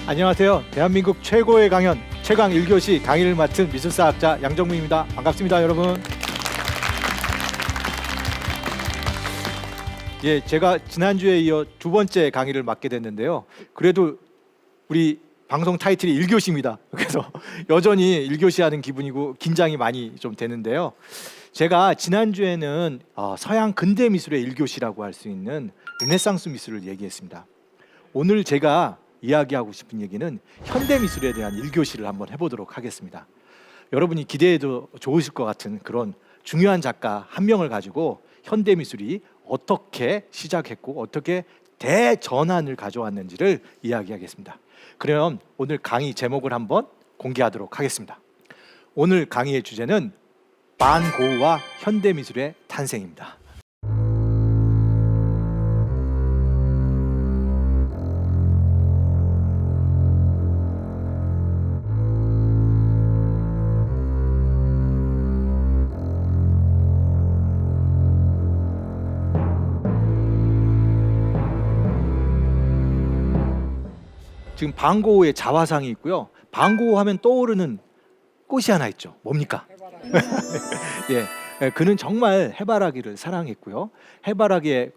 안녕하세요. 대한민국 최고의 강연 최강 1교시 강의를 맡은 미술사학자 양정무입니다. 반갑습니다, 여러분. 예, 제가 지난주에 이어 두 번째 강의를 맡게 됐는데요. 그래도 우리 방송 타이틀이 1교시입니다. 그래서 여전히 1교시 하는 기분이고 긴장이 많이 좀 되는데요. 제가 지난주에는 서양 근대 미술의 1교시라고 할 수 있는 르네상스 미술을 얘기했습니다. 오늘 제가 이야기하고 싶은 얘기는 현대 미술에 대한 1교시를 한번 해보도록 하겠습니다. 여러분이 기대해도 좋으실 것 같은 그런 중요한 작가 한 명을 가지고 현대 미술이 어떻게 시작했고 어떻게 대전환을 가져왔는지를 이야기하겠습니다. 그럼 오늘 강의 제목을 한번 공개하도록 하겠습니다. 오늘 강의의 주제는 반 고흐와 현대 미술의 탄생입니다. 지금 반 고흐의 자화상이 있고요. 반 고흐 하면 떠오르는 꽃이 하나 있죠. 뭡니까? 예, 그는 정말 해바라기를 사랑했고요. 해바라기를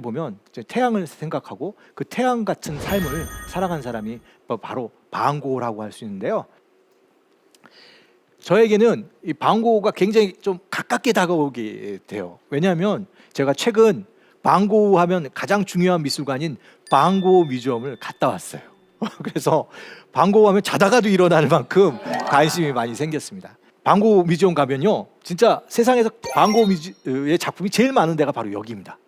보면 태양을 생각하고 그 태양 같은 삶을 살아간 사람이 바로 반 고흐라고 할 수 있는데요. 저에게는 이 반 고흐가 굉장히 좀 가깝게 다가오게 돼요. 왜냐하면 제가 최근 반 고흐 하면 가장 중요한 미술관인 반 고흐 뮤지엄을 갔다 왔어요. 그래서 반 고흐 하면 자다가도 일어날 만큼 관심이 많이 생겼습니다. 반 고흐 뮤지엄 가면요, 진짜 세상에서 반 고흐의 작품이 제일 많은 데가 바로 여기입니다.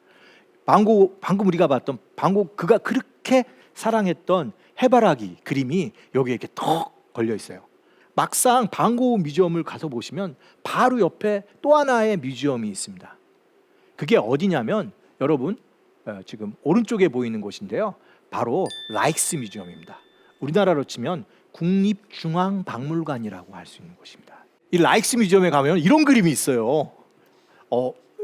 반 고흐, 방금 우리가 봤던 반 고흐, 그가 그렇게 사랑했던 해바라기 그림이 여기에 이렇게 턱 걸려 있어요. 막상 반 고흐 뮤지엄을 가서 보시면 바로 옆에 또 하나의 뮤지엄이 있습니다. 그게 어디냐면 여러분 지금 오른쪽에 보이는 곳인데요. 바로 라이크스 뮤지엄입니다. 우리나라로 치면 국립중앙박물관이라고 할 수 있는 곳입니다. 이 라이크스 뮤지엄에 가면 이런 그림이 있어요.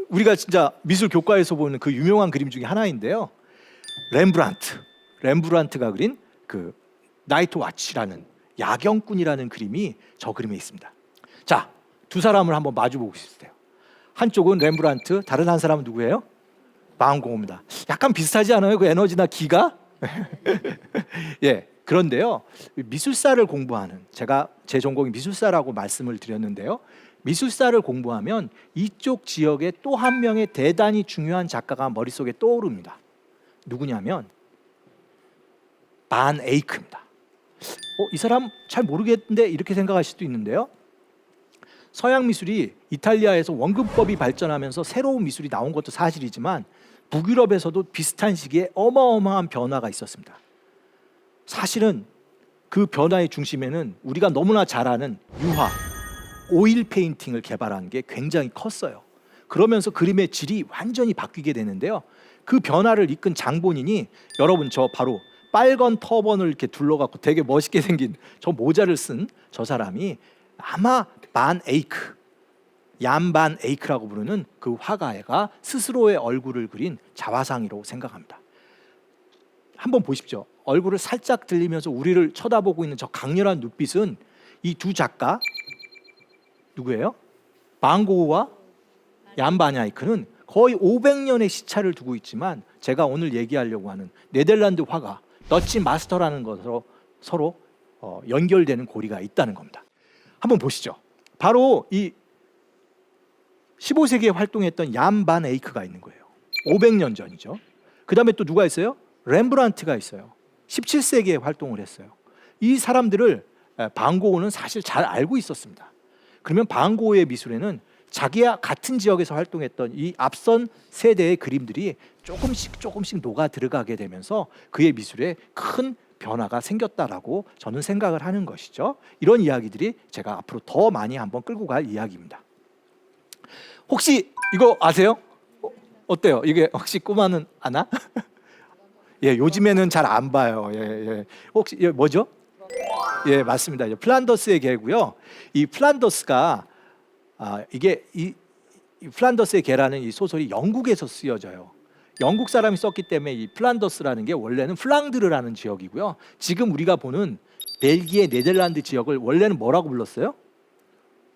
우리가 진짜 미술 교과에서 보는 그 유명한 그림 중에 하나인데요. 렘브란트가 그린 그 나이트 와치라는 야경꾼이라는 그림이 저 그림에 있습니다. 자, 두 사람을 한번 마주보고 싶으세요. 한쪽은 렘브란트, 다른 한 사람은 누구예요? 반 고흐입니다. 약간 비슷하지 않아요? 그 에너지나 기가? 예, 그런데요, 미술사를 공부하는, 제가 제 전공이 미술사라고 말씀을 드렸는데요, 미술사를 공부하면 이쪽 지역에 또 한 명의 대단히 중요한 작가가 머릿속에 떠오릅니다. 누구냐면 반 에이크입니다. 이 사람 잘 모르겠는데 이렇게 생각하실 수도 있는데요, 서양 미술이 이탈리아에서 원근법이 발전하면서 새로운 미술이 나온 것도 사실이지만 북유럽에서도 비슷한 시기에 어마어마한 변화가 있었습니다. 사실은 그 변화의 중심에는 우리가 너무나 잘 아는 유화, 오일 페인팅을 개발한 게 굉장히 컸어요. 그러면서 그림의 질이 완전히 바뀌게 되는데요. 그 변화를 이끈 장본인이, 여러분 저 바로 빨간 터번을 이렇게 둘러갖고 되게 멋있게 생긴 저 모자를 쓴 저 사람이 아마 반 에이크, 얀 반 에이크라고 부르는 그 화가가 스스로의 얼굴을 그린 자화상이라고 생각합니다. 한번 보십시오. 얼굴을 살짝 들리면서 우리를 쳐다보고 있는 저 강렬한 눈빛은 이 두 작가 누구예요? 반 고흐와 얀 반 에이크는 거의 500년의 시차를 두고 있지만 제가 오늘 얘기하려고 하는 네덜란드 화가 더치 마스터라는 것으로 서로 연결되는 고리가 있다는 겁니다. 한번 보시죠. 바로 이 15세기에 활동했던 얀 반 에이크가 있는 거예요. 500년 전이죠. 그 다음에 또 누가 있어요? 렘브란트가 있어요. 17세기에 활동을 했어요. 이 사람들을 방고흐는 사실 잘 알고 있었습니다. 그러면 방고흐의 미술에는 자기와 같은 지역에서 활동했던 이 앞선 세대의 그림들이 조금씩 녹아 들어가게 되면서 그의 미술에 큰 변화가 생겼다라고 저는 생각을 하는 것이죠. 이런 이야기들이 제가 앞으로 더 많이 한번 끌고 갈 이야기입니다. 혹시 이거 아세요? 어때요? 이게 혹시 꼬마는 아나? 예, 요즘에는 잘 안 봐요. 예. 혹시 뭐죠? 예, 맞습니다. 플란더스의 개고요. 이 플란더스가 이게 이 플란더스의 개라는 이 소설이 영국에서 쓰여져요. 영국 사람이 썼기 때문에 이 플란더스라는 게 원래는 플랑드르라는 지역이고요. 지금 우리가 보는 벨기에 네덜란드 지역을 원래는 뭐라고 불렀어요?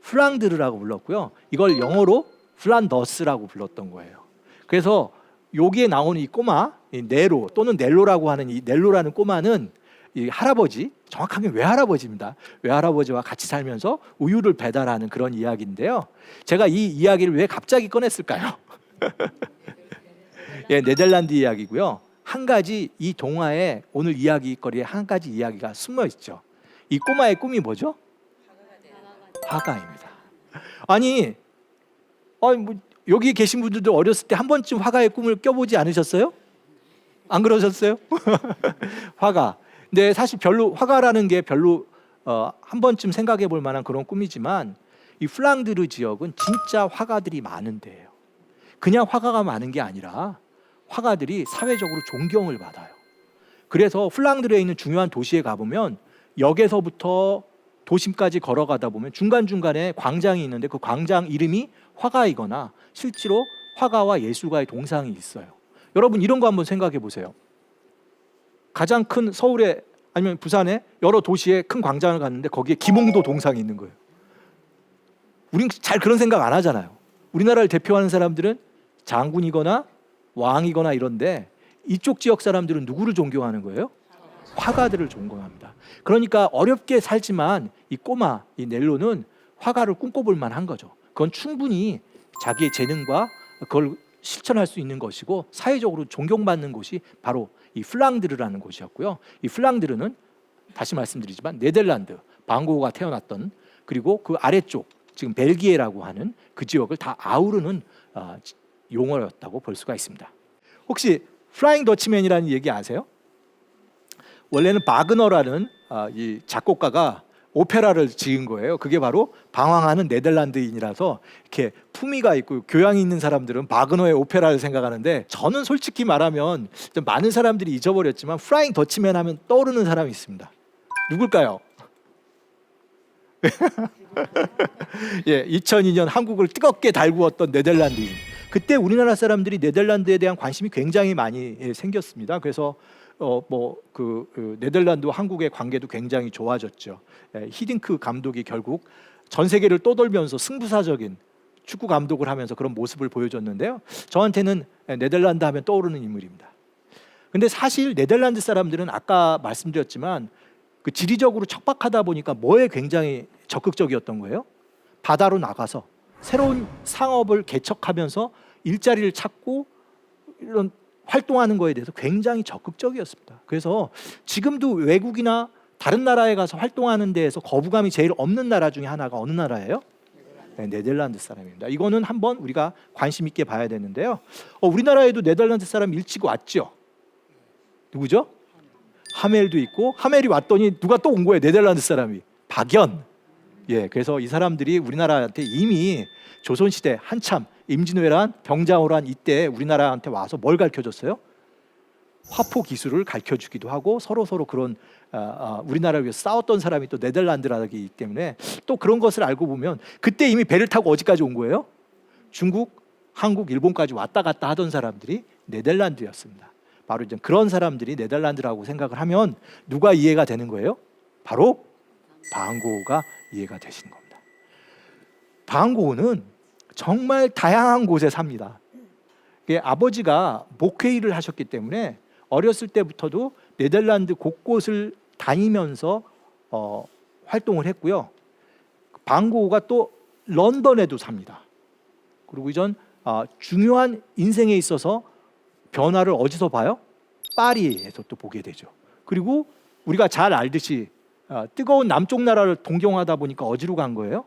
플랑드르라고 불렀고요. 이걸 영어로 플란더스라고 불렀던 거예요. 그래서 여기에 나오는 이 꼬마, 이 네로 또는 넬로라고 하는 이 넬로라는 꼬마는 이 할아버지, 정확하게 외할아버지입니다. 외할아버지와 같이 살면서 우유를 배달하는 그런 이야기인데요. 제가 이 이야기를 왜 갑자기 꺼냈을까요? 예, 네덜란드 이야기고요. 한 가지 이 동화에 오늘 이야기거리에 한 가지 이야기가 숨어 있죠. 이 꼬마의 꿈이 뭐죠? 화가입니다. 아니 뭐 여기 계신 분들도 어렸을 때 한 번쯤 화가의 꿈을 껴보지 않으셨어요? 안 그러셨어요? 화가. 근데 사실 별로 화가라는 게 별로 한 번쯤 생각해 볼 만한 그런 꿈이지만 이 플랑드르 지역은 진짜 화가들이 많은 데예요. 그냥 화가가 많은 게 아니라 화가들이 사회적으로 존경을 받아요. 그래서 플랑드르에 있는 중요한 도시에 가보면 역에서부터 도심까지 걸어가다 보면 중간중간에 광장이 있는데 그 광장 이름이 화가이거나 실제로 화가와 예술가의 동상이 있어요. 여러분 이런 거 한번 생각해 보세요. 가장 큰 서울에 아니면 부산에 여러 도시에 큰 광장을 갔는데 거기에 김홍도 동상이 있는 거예요. 우린 잘 그런 생각 안 하잖아요. 우리나라를 대표하는 사람들은 장군이거나 왕이거나 이런데 이쪽 지역 사람들은 누구를 존경하는 거예요? 화가들을 존경합니다. 그러니까 어렵게 살지만 이 꼬마, 이 넬로는 화가를 꿈꿔볼 만한 거죠. 그건 충분히 자기의 재능과 그걸 실천할 수 있는 것이고 사회적으로 존경받는 곳이 바로 이 플랑드르라는 곳이었고요. 이 플랑드르는 다시 말씀드리지만 네덜란드, 방고흐가 태어났던 그리고 그 아래쪽 지금 벨기에라고 하는 그 지역을 다 아우르는 용어였다고 볼 수가 있습니다. 혹시 플라잉 더치맨이라는 얘기 아세요? 원래는 바그너라는 이 작곡가가 오페라를 지은 거예요. 그게 바로 방황하는 네덜란드인이라서 이렇게 품위가 있고 교양이 있는 사람들은 바그너의 오페라를 생각하는데 저는 솔직히 말하면 좀 많은 사람들이 잊어버렸지만 플라잉 더치맨 하면 떠오르는 사람이 있습니다. 누굴까요? 예, 2002년 한국을 뜨겁게 달구었던 네덜란드인. 그때 우리나라 사람들이 네덜란드에 대한 관심이 굉장히 많이 생겼습니다. 그래서 네덜란드와 한국의 관계도 굉장히 좋아졌죠. 히딩크 감독이 결국 전 세계를 떠돌면서 승부사적인 축구 감독을 하면서 그런 모습을 보여줬는데요. 저한테는 네덜란드 하면 떠오르는 인물입니다. 근데 사실 네덜란드 사람들은 아까 말씀드렸지만 그 지리적으로 척박하다 보니까 뭐에 굉장히 적극적이었던 거예요? 바다로 나가서 새로운 상업을 개척하면서 일자리를 찾고 이런 활동하는 거에 대해서 굉장히 적극적이었습니다. 그래서 지금도 외국이나 다른 나라에 가서 활동하는 데에서 거부감이 제일 없는 나라 중에 하나가 어느 나라예요? 네, 네덜란드 사람입니다. 이거는 한번 우리가 관심 있게 봐야 되는데요. 우리나라에도 네덜란드 사람 일찍 왔죠. 누구죠? 하멜도 있고 하멜이 왔더니 누가 또 온 거예요? 네덜란드 사람이 박연. 예, 그래서 이 사람들이 우리나라한테 이미 조선시대 한참 임진왜란, 병자호란 이때 우리나라한테 와서 뭘 가르쳐줬어요? 화포 기술을 가르쳐주기도 하고 서로 그런 우리나라를 위해서 싸웠던 사람이 또 네덜란드라기 때문에 또 그런 것을 알고 보면 그때 이미 배를 타고 어디까지 온 거예요? 중국, 한국, 일본까지 왔다 갔다 하던 사람들이 네덜란드였습니다. 바로 이제 그런 사람들이 네덜란드라고 생각을 하면 누가 이해가 되는 거예요? 바로 방고흐가 이해가 되시는 겁니다. 방고흐는 정말 다양한 곳에 삽니다. 아버지가 목회일을 하셨기 때문에 어렸을 때부터도 네덜란드 곳곳을 다니면서 활동을 했고요. 방고흐가 또 런던에도 삽니다. 그리고 이전 중요한 인생에 있어서 변화를 어디서 봐요? 파리에서 또 보게 되죠. 그리고 우리가 잘 알듯이 뜨거운 남쪽 나라를 동경하다 보니까 어디로 간 거예요?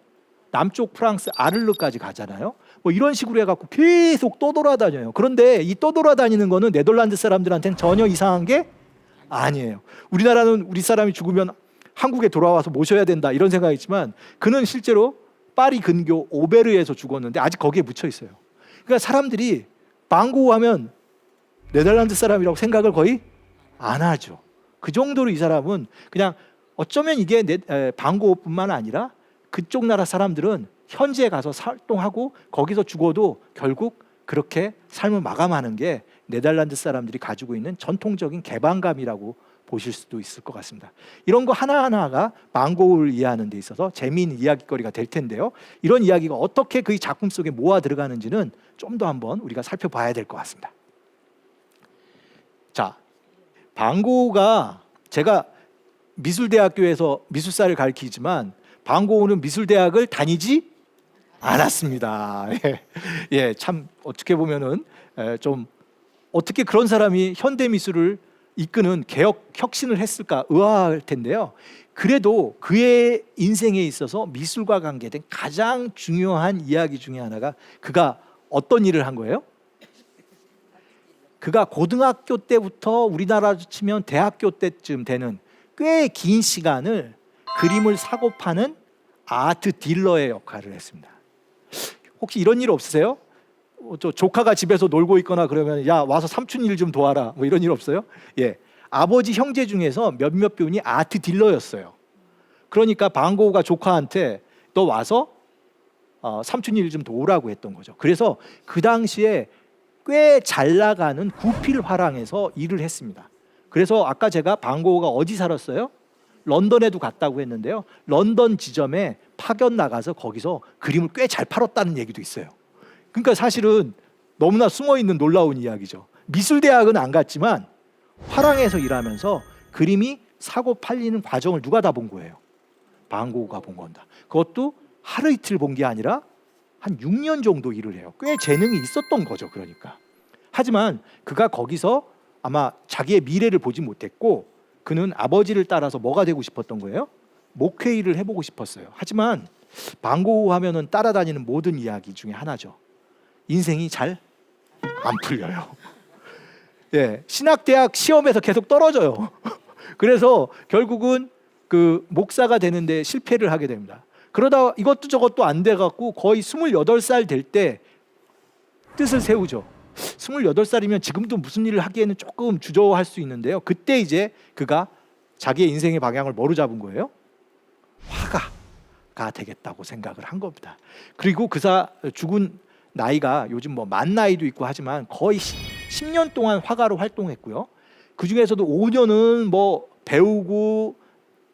남쪽 프랑스 아를르까지 가잖아요. 뭐 이런 식으로 해갖고 계속 떠돌아다녀요. 그런데 이 떠돌아다니는 거는 네덜란드 사람들한테는 전혀 이상한 게 아니에요. 우리나라는 우리 사람이 죽으면 한국에 돌아와서 모셔야 된다 이런 생각이지만 그는 실제로 파리 근교 오베르에서 죽었는데 아직 거기에 묻혀 있어요. 그러니까 사람들이 방고 하면 네덜란드 사람이라고 생각을 거의 안 하죠. 그 정도로 이 사람은 그냥 어쩌면 이게 방고뿐만 아니라 그쪽 나라 사람들은 현지에 가서 활동하고 거기서 죽어도 결국 그렇게 삶을 마감하는 게 네덜란드 사람들이 가지고 있는 전통적인 개방감이라고 보실 수도 있을 것 같습니다. 이런 거 하나하나가 방고를 이해하는 데 있어서 재미있는 이야기거리가 될 텐데요. 이런 이야기가 어떻게 그 작품 속에 모아 들어가는지는 좀 더 한번 우리가 살펴봐야 될 것 같습니다. 자, 방고가 제가 미술대학교에서 미술사를 가르치지만 방고는 미술대학을 다니지 않았습니다. 예, 참 어떻게 보면은 좀 어떻게 그런 사람이 현대 미술을 이끄는 개혁 혁신을 했을까 의아할 텐데요. 그래도 그의 인생에 있어서 미술과 관계된 가장 중요한 이야기 중에 하나가 그가 어떤 일을 한 거예요? 그가 고등학교 때부터 우리나라로 치면 대학교 때쯤 되는 꽤 긴 시간을 그림을 사고 파는 아트 딜러의 역할을 했습니다. 혹시 이런 일 없으세요? 저 조카가 집에서 놀고 있거나 그러면 야 와서 삼촌 일 좀 도와라 뭐 이런 일 없어요? 예, 아버지 형제 중에서 몇몇 분이 아트 딜러였어요. 그러니까 방고가 조카한테 너 와서 삼촌 일 좀 도우라고 했던 거죠. 그래서 그 당시에 꽤 잘 나가는 구필 화랑에서 일을 했습니다. 그래서 아까 제가 방고가 어디 살았어요? 런던에도 갔다고 했는데요. 런던 지점에 파견 나가서 거기서 그림을 꽤 잘 팔았다는 얘기도 있어요. 그러니까 사실은 너무나 숨어있는 놀라운 이야기죠. 미술대학은 안 갔지만 화랑에서 일하면서 그림이 사고 팔리는 과정을 누가 다 본 거예요? 방고가 본 건다. 그것도 하루 이틀 본 게 아니라 한 6년 정도 일을 해요. 꽤 재능이 있었던 거죠. 그러니까. 하지만 그가 거기서 아마 자기의 미래를 보지 못했고 그는 아버지를 따라서 뭐가 되고 싶었던 거예요? 목회일을 해보고 싶었어요. 하지만 방고 하면은 따라다니는 모든 이야기 중에 하나죠. 인생이 잘 안 풀려요. 예, 신학대학 시험에서 계속 떨어져요. 그래서 결국은 그 목사가 되는데 실패를 하게 됩니다. 그러다 이것도 저것도 안 돼갖고 거의 28살 될 때 뜻을 세우죠. 28살이면 지금도 무슨 일을 하기에는 조금 주저할 수 있는데요. 그때 이제 그가 자기의 인생의 방향을 뭐로 잡은 거예요? 화가가 되겠다고 생각을 한 겁니다. 그리고 그사 죽은 나이가 요즘 뭐 만 나이도 있고 하지만 거의 10년 동안 화가로 활동했고요. 그 중에서도 5년은 뭐 배우고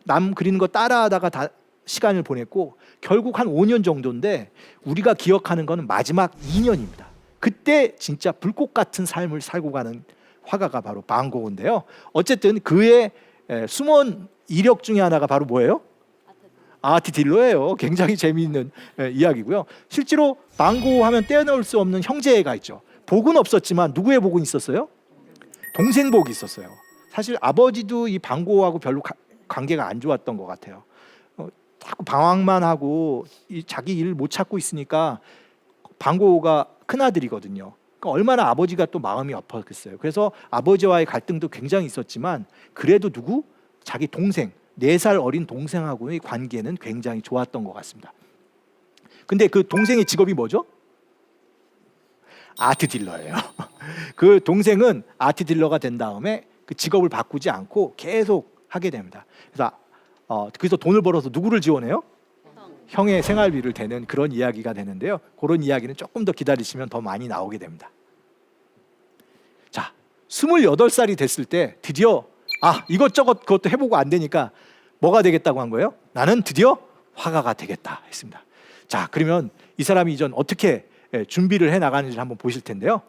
남 그리는 거 따라하다가 다 시간을 보냈고 결국 한 5년 정도인데 우리가 기억하는 거는 마지막 2년입니다. 그때 진짜 불꽃 같은 삶을 살고 가는 화가가 바로 방고인데요. 어쨌든 그의 숨은 이력 중에 하나가 바로 뭐예요? 아트 딜러예요. 굉장히 재미있는 이야기고요. 실제로 방고 하면 떼어놓을 수 없는 형제가 있죠. 복은 없었지만 누구의 복은 있었어요? 동생 복이 있었어요. 사실 아버지도 이 방고하고 별로 관계가 안 좋았던 것 같아요. 자꾸 방황만 하고 자기 일 못 찾고 있으니까 방고가 큰아들이거든요. 그러니까 얼마나 아버지가 또 마음이 아팠겠어요. 그래서 아버지와의 갈등도 굉장히 있었지만 그래도 누구? 자기 동생 4살 어린 동생하고의 관계는 굉장히 좋았던 것 같습니다. 근데 그 동생의 직업이 뭐죠? 아트 딜러예요. 그 동생은 아트 딜러가 된 다음에 그 직업을 바꾸지 않고 계속 하게 됩니다. 그래서 돈을 벌어서 누구를 지원해요? 형의 생활비를 대는 그런 이야기가 되는데요. 그런 이야기는 조금 더 기다리시면 더 많이 나오게 됩니다. 자, 28살이 됐을 때 드디어 이것저것 그것도 해보고 안 되니까 뭐가 되겠다고 한 거예요? 나는 드디어 화가가 되겠다 했습니다. 자, 그러면 이 사람이 이전 어떻게 준비를 해 나가는지 한번 보실 텐데요.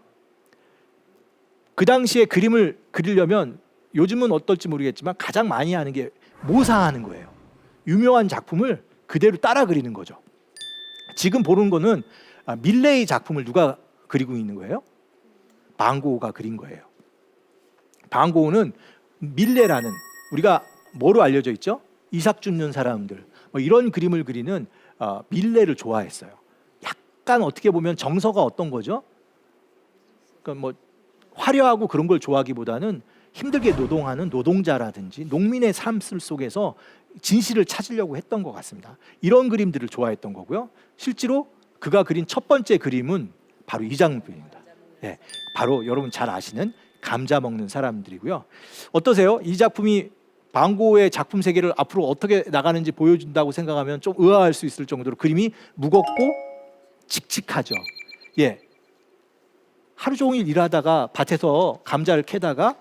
그 당시에 그림을 그리려면 요즘은 어떨지 모르겠지만 가장 많이 하는 게 모사하는 거예요. 유명한 작품을 그대로 따라 그리는 거죠. 지금 보는 거는 밀레의 작품을 누가 그리고 있는 거예요? 방고가 그린 거예요. 방고는 밀레라는 우리가 뭐로 알려져 있죠? 이삭 줍는 사람들, 뭐 이런 그림을 그리는 밀레를 좋아했어요. 약간 어떻게 보면 정서가 어떤 거죠? 그러니까 뭐 화려하고 그런 걸 좋아하기보다는 힘들게 노동하는 노동자라든지 농민의 삶 속에서 진실을 찾으려고 했던 것 같습니다. 이런 그림들을 좋아했던 거고요. 실제로 그가 그린 첫 번째 그림은 바로 이 장면입니다. 네, 바로 여러분 잘 아시는 감자 먹는 사람들이고요. 어떠세요? 이 작품이 방고의 작품 세계를 앞으로 어떻게 나가는지 보여준다고 생각하면 좀 의아할 수 있을 정도로 그림이 무겁고 칙칙하죠. 예, 하루 종일 일하다가 밭에서 감자를 캐다가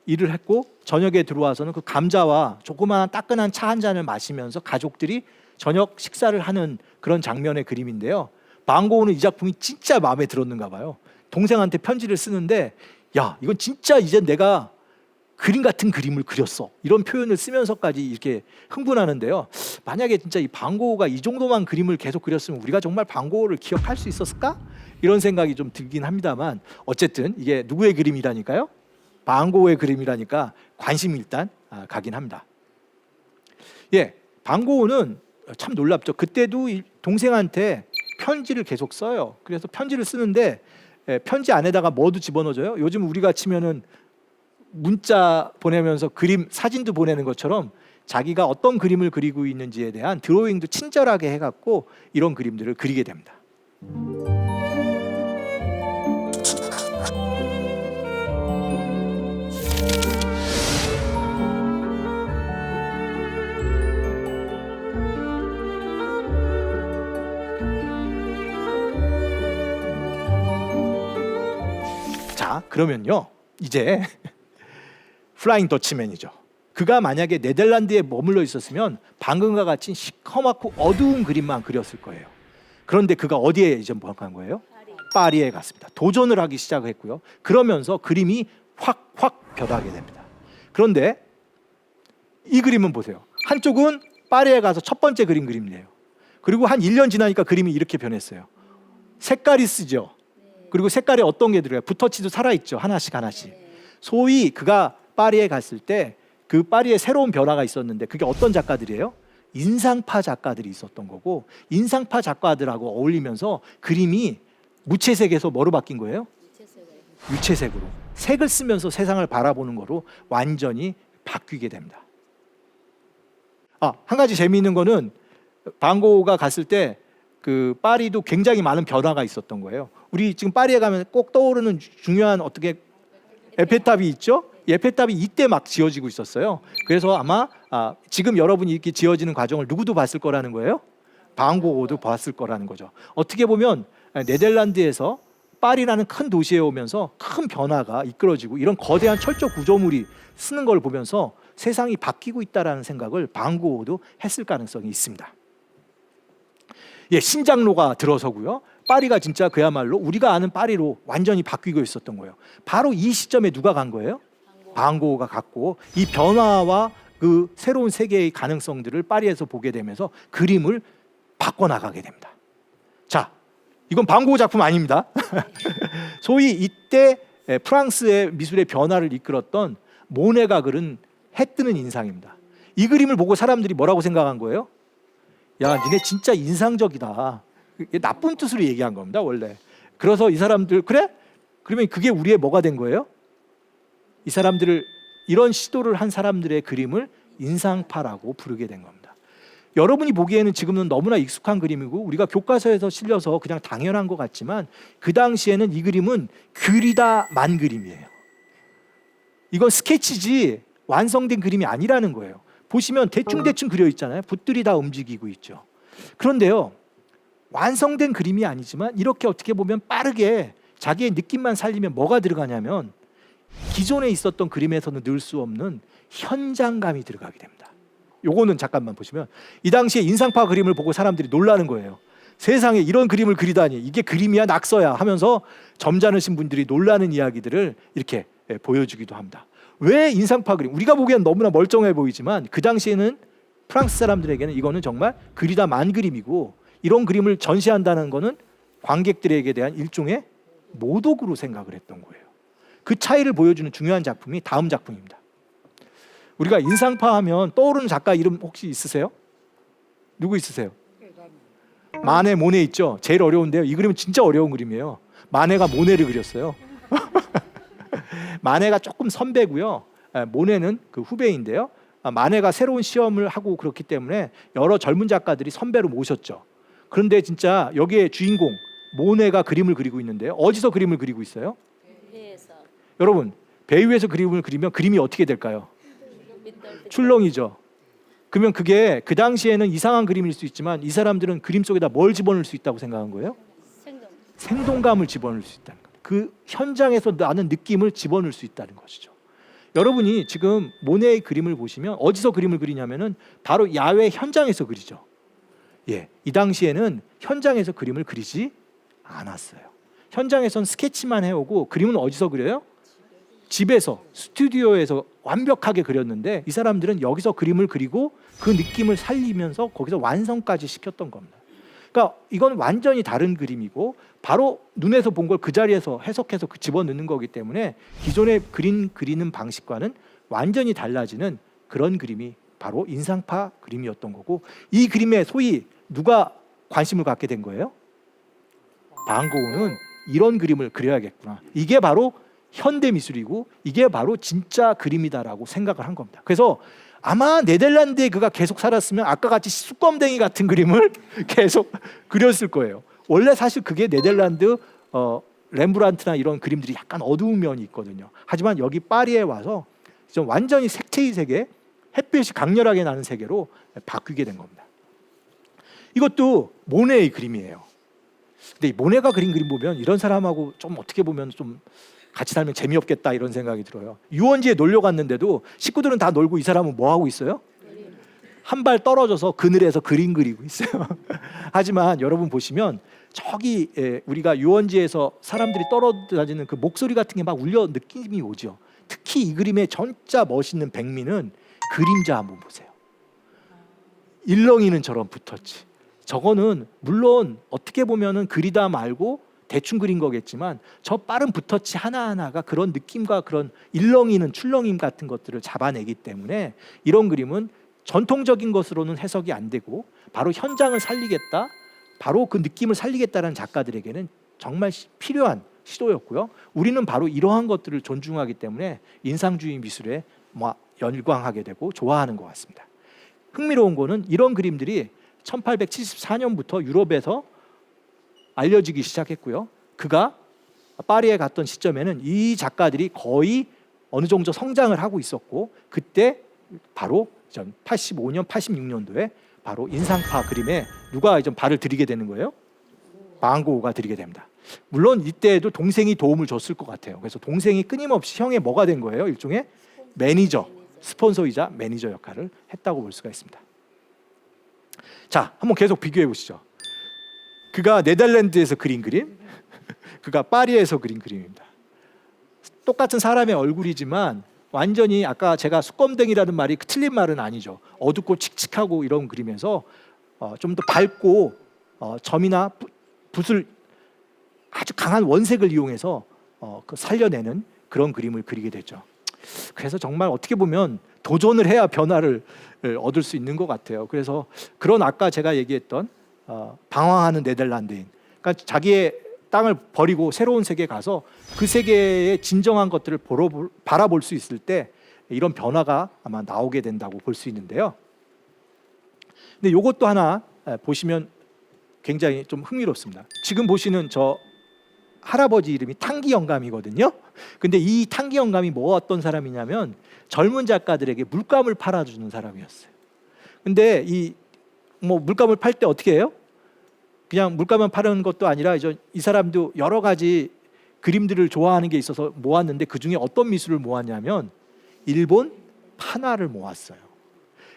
일을 했고 저녁에 들어와서는 그 감자와 조그마한 따끈한 차 한 잔을 마시면서 가족들이 저녁 식사를 하는 그런 장면의 그림인데요. 방고우는 이 작품이 진짜 마음에 들었는가 봐요. 동생한테 편지를 쓰는데 야, 이건 진짜 이제 내가 그림 같은 그림을 그렸어, 이런 표현을 쓰면서까지 이렇게 흥분하는데요. 만약에 진짜 이 방고우가 이 정도만 그림을 계속 그렸으면 우리가 정말 방고우를 기억할 수 있었을까? 이런 생각이 좀 들긴 합니다만 어쨌든 이게 누구의 그림이라니까요? 방고우의 그림이라니까 관심이 일단 가긴 합니다. 예, 방고우는 참 놀랍죠. 그때도 동생한테 편지를 계속 써요. 그래서 편지를 쓰는데 편지 안에다가 뭐도 집어넣어줘요. 요즘 우리가 치면은 문자 보내면서 그림, 사진도 보내는 것처럼 자기가 어떤 그림을 그리고 있는지에 대한 드로잉도 친절하게 해갖고 이런 그림들을 그리게 됩니다. 자, 그러면요, 이제 플라잉 더치맨이죠. 그가 만약에 네덜란드에 머물러 있었으면 방금과 같이 시커멓고 어두운 그림만 그렸을 거예요. 그런데 그가 어디에 이제 간 거예요? 파리에 갔습니다. 도전을 하기 시작했고요. 그러면서 그림이 확 변하게 됩니다. 그런데 이 그림은 보세요. 한쪽은 파리에 가서 첫 번째 그림 그림이에요. 그리고 한 1년 지나니까 그림이 이렇게 변했어요. 색깔이 쓰죠. 그리고 색깔에 어떤 게 들어가요? 붓터치도 살아있죠. 하나씩. 소위 그가 파리에 갔을 때 그 파리에 새로운 변화가 있었는데 그게 어떤 작가들이에요? 인상파 작가들이 있었던 거고, 인상파 작가들하고 어울리면서 그림이 무채색에서 뭐로 바뀐 거예요? 유채색으로. 색을 쓰면서 세상을 바라보는 거로 완전히 바뀌게 됩니다. 한 가지 재미있는 거는 방고가 갔을 때 그 파리도 굉장히 많은 변화가 있었던 거예요. 우리 지금 파리에 가면 꼭 떠오르는 중요한 어떻게 에펠탑이 있죠? 에펠탑이 이때 막 지어지고 있었어요. 그래서 아마 지금 여러분이 이렇게 지어지는 과정을 누구도 봤을 거라는 거예요? 방고도 봤을 거라는 거죠. 어떻게 보면 네덜란드에서 파리라는 큰 도시에 오면서 큰 변화가 이끌어지고 이런 거대한 철조 구조물이 쓰는 걸 보면서 세상이 바뀌고 있다라는 생각을 방고도 했을 가능성이 있습니다. 예, 신장로가 들어서고요. 파리가 진짜 그야말로 우리가 아는 파리로 완전히 바뀌고 있었던 거예요. 바로 이 시점에 누가 간 거예요? 방고가 갔고, 이 변화와 그 새로운 세계의 가능성들을 파리에서 보게 되면서 그림을 바꿔나가게 됩니다. 자, 이건 방고 작품 아닙니다. 소위 이때 프랑스의 미술의 변화를 이끌었던 모네가 그린 해 뜨는 인상입니다. 이 그림을 보고 사람들이 뭐라고 생각한 거예요? 야, 니네 진짜 인상적이다. 나쁜 뜻으로 얘기한 겁니다, 원래. 그래서 이 사람들, 그래? 그러면 그게 우리의 뭐가 된 거예요? 이 사람들을, 이런 시도를 한 사람들의 그림을 인상파라고 부르게 된 겁니다. 여러분이 보기에는 지금은 너무나 익숙한 그림이고 우리가 교과서에서 실려서 그냥 당연한 것 같지만 그 당시에는 이 그림은 그리다 만 그림이에요. 이건 스케치지 완성된 그림이 아니라는 거예요. 보시면 대충 그려 있잖아요. 붓들이 다 움직이고 있죠. 그런데요, 완성된 그림이 아니지만 이렇게 어떻게 보면 빠르게 자기의 느낌만 살리면 뭐가 들어가냐면 기존에 있었던 그림에서는 넣을 수 없는 현장감이 들어가게 됩니다. 요거는 잠깐만 보시면 이 당시에 인상파 그림을 보고 사람들이 놀라는 거예요. 세상에 이런 그림을 그리다니, 이게 그림이야 낙서야 하면서 점잖으신 분들이 놀라는 이야기들을 이렇게 보여주기도 합니다. 왜 인상파 그림? 우리가 보기엔 너무나 멀쩡해 보이지만 그 당시에는 프랑스 사람들에게는 이거는 정말 그리다 만 그림이고, 이런 그림을 전시한다는 거는 관객들에게 대한 일종의 모독으로 생각을 했던 거예요. 그 차이를 보여주는 중요한 작품이 다음 작품입니다. 우리가 인상파 하면 떠오르는 작가 이름 혹시 있으세요? 누구 있으세요? 마네, 모네 있죠. 제일 어려운데요. 이 그림은 진짜 어려운 그림이에요. 마네가 모네를 그렸어요. 마네가 조금 선배고요. 모네는 그 후배인데요. 마네가 새로운 시험을 하고 그렇기 때문에 여러 젊은 작가들이 선배로 모셨죠. 그런데 진짜 여기에 주인공 모네가 그림을 그리고 있는데요. 어디서 그림을 그리고 있어요? 배에서 여러분, 배 위에서 그림을 그리면 그림이 어떻게 될까요? 출렁이죠. 그러면 그게 그 당시에는 이상한 그림일 수 있지만 이 사람들은 그림 속에다 뭘 집어넣을 수 있다고 생각한 거예요? 생동. 생동감을 집어넣을 수 있다는 거예요. 그 현장에서 나는 느낌을 집어넣을 수 있다는 것이죠. 여러분이 지금 모네의 그림을 보시면 어디서 그림을 그리냐면은 바로 야외 현장에서 그리죠. 예, 이 당시에는 현장에서 그림을 그리지 않았어요. 현장에선 스케치만 해오고 그림은 어디서 그려요? 집에서, 스튜디오에서 완벽하게 그렸는데 이 사람들은 여기서 그림을 그리고 그 느낌을 살리면서 거기서 완성까지 시켰던 겁니다. 그러니까 이건 완전히 다른 그림이고 바로 눈에서 본 걸 그 자리에서 해석해서 집어넣는 거기 때문에 기존의 그리는 방식과는 완전히 달라지는 그런 그림이 바로 인상파 그림이었던 거고, 이 그림에 소위 누가 관심을 갖게 된 거예요? 반 고흐는 이런 그림을 그려야겠구나. 이게 바로 현대 미술이고 이게 바로 진짜 그림이다라고 생각을 한 겁니다. 그래서 아마 네덜란드에 그가 계속 살았으면 아까 같이 쑥검댕이 같은 그림을 계속 그렸을 거예요. 원래 사실 그게 네덜란드 렘브란트나 이런 그림들이 약간 어두운 면이 있거든요. 하지만 여기 파리에 와서 좀 완전히 색채의 세계, 햇빛이 강렬하게 나는 세계로 바뀌게 된 겁니다. 이것도 모네의 그림이에요. 근데 이 모네가 그린 그림 보면 이런 사람하고 좀 어떻게 보면 좀 같이 살면 재미없겠다 이런 생각이 들어요. 유원지에 놀려 갔는데도 식구들은 다 놀고 이 사람은 뭐 하고 있어요? 한 발 떨어져서 그늘에서 그림 그리고 있어요. 하지만 여러분 보시면 저기 우리가 유원지에서 사람들이 떨어지는 그 목소리 같은 게 막 울려 느낌이 오죠. 특히 이 그림의 진짜 멋있는 백미는 그림자 한번 보세요. 일렁이는처럼 붙었지. 저거는 물론 어떻게 보면은 그리다 말고 대충 그린 거겠지만 저 빠른 붓터치 하나하나가 그런 느낌과 그런 일렁이는 출렁임 같은 것들을 잡아내기 때문에 이런 그림은 전통적인 것으로는 해석이 안 되고 바로 현장을 살리겠다, 바로 그 느낌을 살리겠다라는 작가들에게는 정말 필요한 시도였고요. 우리는 바로 이러한 것들을 존중하기 때문에 인상주의 미술에 열광하게 되고 좋아하는 것 같습니다. 흥미로운 거는 이런 그림들이 1874년부터 유럽에서 알려지기 시작했고요. 그가 파리에 갔던 시점에는 이 작가들이 거의 어느 정도 성장을 하고 있었고 그때 바로 85년, 86년도에 바로 인상파 그림에 누가 좀 발을 들이게 되는 거예요? 반 고흐가 들이게 됩니다. 물론 이때에도 동생이 도움을 줬을 것 같아요. 그래서 동생이 끊임없이 형의 뭐가 된 거예요? 일종의 매니저, 스폰서이자 매니저 역할을 했다고 볼 수가 있습니다. 자, 한번 계속 비교해 보시죠. 그가 네덜란드에서 그린 그림, 그가 파리에서 그린 그림입니다. 똑같은 사람의 얼굴이지만 완전히 아까 제가 숯검댕이라는 말이 틀린 말은 아니죠. 어둡고 칙칙하고 이런 그림에서 좀 더 밝고 점이나 붓을 아주 강한 원색을 이용해서 살려내는 그런 그림을 그리게 되죠. 그래서 정말 어떻게 보면 도전을 해야 변화를 얻을 수 있는 것 같아요. 그래서 그런 아까 제가 얘기했던 방황하는 네덜란드인, 그러니까 자기의 땅을 버리고 새로운 세계에 가서 그 세계의 진정한 것들을 바라볼 수 있을 때 이런 변화가 아마 나오게 된다고 볼 수 있는데요. 근데 이것도 하나 보시면 굉장히 좀 흥미롭습니다. 지금 보시는 저 할아버지 이름이 탕기 영감이거든요. 근데 이 탕기 영감이 뭐 어떤 사람이냐면 젊은 작가들에게 물감을 팔아주는 사람이었어요. 근데 이 물감을 팔 때 어떻게 해요? 그냥 물감만 파는 것도 아니라 이 사람도 여러 가지 그림들을 좋아하는 게 있어서 모았는데 그 중에 어떤 미술을 모았냐면 일본 판화를 모았어요.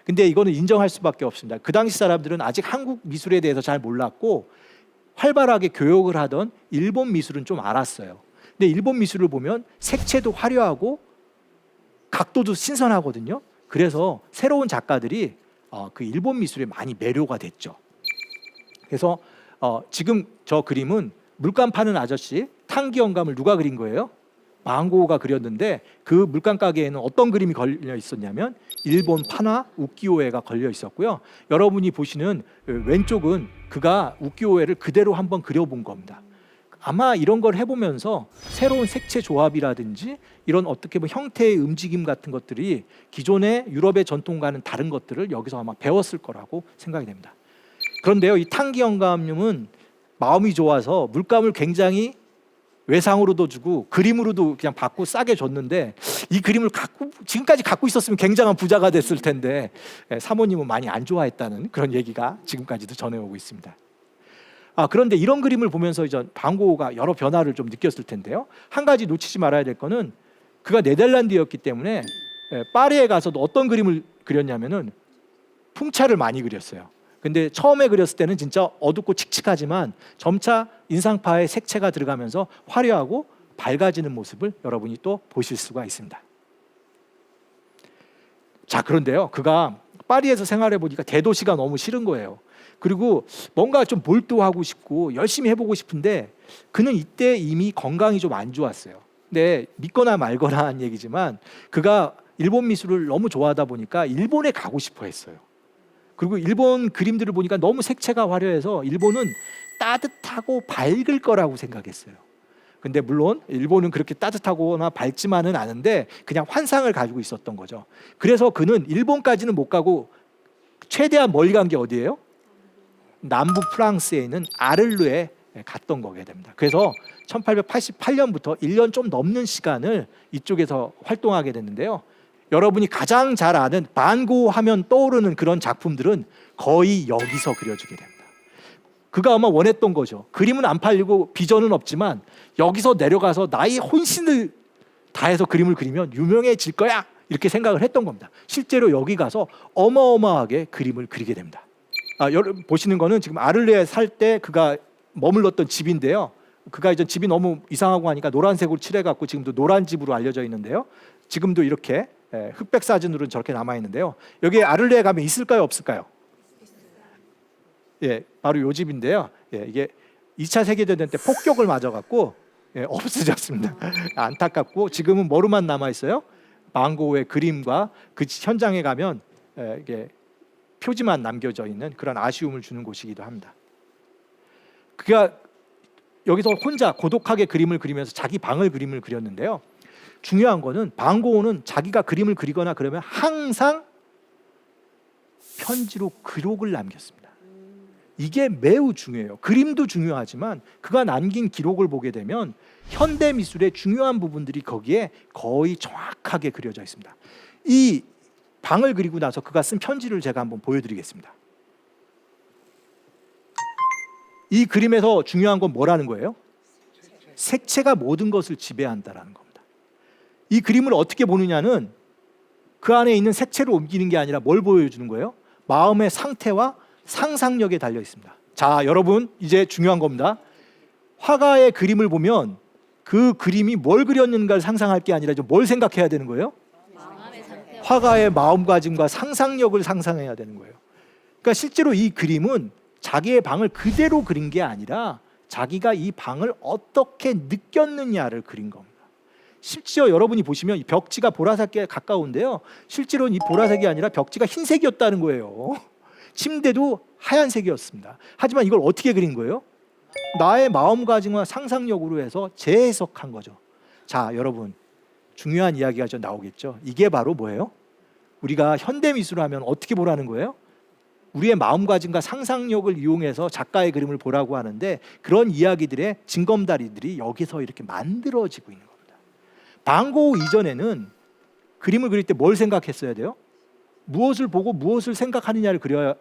근데 이거는 인정할 수밖에 없습니다. 그 당시 사람들은 아직 한국 미술에 대해서 잘 몰랐고 활발하게 교역을 하던 일본 미술은 좀 알았어요. 근데 일본 미술을 보면 색채도 화려하고 각도도 신선하거든요. 그래서 새로운 작가들이 그 일본 미술에 많이 매료가 됐죠. 그래서 지금 저 그림은 물감 파는 아저씨 탕기 영감을 누가 그린 거예요? 방고가 그렸는데 그 물감 가게에는 어떤 그림이 걸려 있었냐면 일본 파나 우키오에가 걸려 있었고요. 여러분이 보시는 왼쪽은 그가 우키오에를 그대로 한번 그려본 겁니다. 아마 이런 걸 해보면서 새로운 색채 조합이라든지 이런 어떻게 보면 형태의 움직임 같은 것들이 기존의 유럽의 전통과는 다른 것들을 여기서 아마 배웠을 거라고 생각이 됩니다. 그런데요, 이 탕기 영감님은 마음이 좋아서 물감을 굉장히 외상으로도 주고 그림으로도 그냥 받고 싸게 줬는데, 이 그림을 지금까지 갖고 있었으면 굉장한 부자가 됐을 텐데 사모님은 많이 안 좋아했다는 그런 얘기가 지금까지도 전해오고 있습니다. 그런데 이런 그림을 보면서 이제 방고가 여러 변화를 좀 느꼈을 텐데요. 한 가지 놓치지 말아야 될 거는 그가 네덜란드였기 때문에 파리에 가서도 어떤 그림을 그렸냐면은 풍차를 많이 그렸어요. 근데 처음에 그렸을 때는 진짜 어둡고 칙칙하지만 점차 인상파의 색채가 들어가면서 화려하고 밝아지는 모습을 여러분이 또 보실 수가 있습니다. 자, 그런데요, 그가 파리에서 생활해 보니까 대도시가 너무 싫은 거예요. 그리고 뭔가 좀 몰두하고 싶고 열심히 해보고 싶은데 그는 이때 이미 건강이 좀 안 좋았어요. 근데 믿거나 말거나 한 얘기지만 그가 일본 미술을 너무 좋아하다 보니까 일본에 가고 싶어 했어요. 그리고 일본 그림들을 보니까 너무 색채가 화려해서 일본은 따뜻하고 밝을 거라고 생각했어요. 근데 물론 일본은 그렇게 따뜻하거나 밝지만은 않은데 그냥 환상을 가지고 있었던 거죠. 그래서 그는 일본까지는 못 가고 최대한 멀리 간 게 어디예요? 남부 프랑스에 있는 아를루에 갔던 거게 됩니다. 그래서 1888년부터 1년 좀 넘는 시간을 이쪽에서 활동하게 됐는데요. 여러분이 가장 잘 아는 반고 하면 떠오르는 그런 작품들은 거의 여기서 그려지게 됩니다. 그가 아마 원했던 거죠. 그림은 안 팔리고 비전은 없지만 여기서 내려가서 나의 혼신을 다해서 그림을 그리면 유명해질 거야, 이렇게 생각을 했던 겁니다. 실제로 여기 가서 어마어마하게 그림을 그리게 됩니다. 여러분 보시는 거는 지금 아를레에 살 때 그가 머물렀던 집인데요. 그가 이제 집이 너무 이상하고 하니까 노란색으로 칠해갖고 지금도 노란 집으로 알려져 있는데요. 지금도 이렇게 흑백 사진으로는 저렇게 남아 있는데요. 여기 아를레에 가면 있을까요, 없을까요? 예, 바로 요 집인데요. 예, 이게 2차 세계대전 때 폭격을 맞아갖고 없어졌습니다. 안타깝고 지금은 뭐로만 남아 있어요? 방고의 그림과 그 현장에 가면 이게 표지만 남겨져 있는 그런 아쉬움을 주는 곳이기도 합니다. 그가 여기서 혼자 고독하게 그림을 그리면서 자기 방을 그림을 그렸는데요. 중요한 거는 방고는 자기가 그림을 그리거나 그러면 항상 편지로 기록을 남겼습니다. 이게 매우 중요해요. 그림도 중요하지만 그가 남긴 기록을 보게 되면 현대 미술의 중요한 부분들이 거기에 거의 정확하게 그려져 있습니다. 이 방을 그리고 나서 그가 쓴 편지를 제가 한번 보여드리겠습니다. 이 그림에서 중요한 건 뭐라는 거예요? 색채가 모든 것을 지배한다라는 겁니다. 이 그림을 어떻게 보느냐는 그 안에 있는 색채를 옮기는 게 아니라 뭘 보여주는 거예요? 마음의 상태와 상상력에 달려 있습니다. 자, 여러분 이제 중요한 겁니다. 화가의 그림을 보면 그 그림이 뭘 그렸는가를 상상할 게 아니라 뭘 생각해야 되는 거예요? 화가의 마음가짐과 상상력을 상상해야 되는 거예요. 그러니까 실제로 이 그림은 자기의 방을 그대로 그린 게 아니라 자기가 이 방을 어떻게 느꼈느냐를 그린 겁니다. 실제로 여러분이 보시면 이 벽지가 보라색에 가까운데요. 실제로는 이 보라색이 아니라 벽지가 흰색이었다는 거예요. 침대도 하얀색이었습니다. 하지만 이걸 어떻게 그린 거예요? 나의 마음가짐과 상상력으로 해서 재해석한 거죠. 자, 여러분 중요한 이야기가 좀 나오겠죠. 이게 바로 뭐예요? 우리가 현대미술을 하면 어떻게 보라는 거예요? 우리의 마음가짐과 상상력을 이용해서 작가의 그림을 보라고 하는데 그런 이야기들의 징검다리들이 여기서 이렇게 만들어지고 있는 겁니다. 방고 이전에는 그림을 그릴 때 뭘 생각했어야 돼요? 무엇을 보고 무엇을 생각하느냐를 그려야,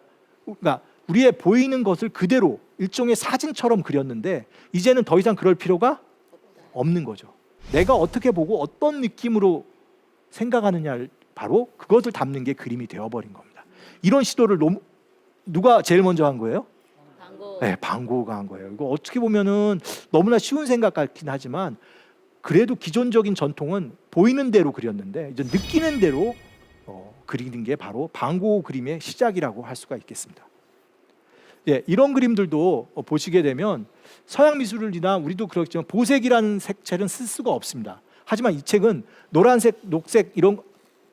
그러니까 우리의 보이는 것을 그대로 일종의 사진처럼 그렸는데 이제는 더 이상 그럴 필요가 없는 거죠. 내가 어떻게 보고 어떤 느낌으로 생각하느냐를 바로 그것을 담는 게 그림이 되어버린 겁니다. 이런 시도를 누가 제일 먼저 한 거예요? 방고. 네, 방고가 한 거예요. 이거 어떻게 보면은 너무나 쉬운 생각 같긴 하지만 그래도 기존적인 전통은 보이는 대로 그렸는데 이제 느끼는 대로 그리는 게 바로 방고 그림의 시작이라고 할 수가 있겠습니다. 예, 이런 그림들도 보시게 되면 서양 미술이나 우리도 그렇지만 보색이라는 색채는 쓸 수가 없습니다. 하지만 이 책은 노란색, 녹색 이런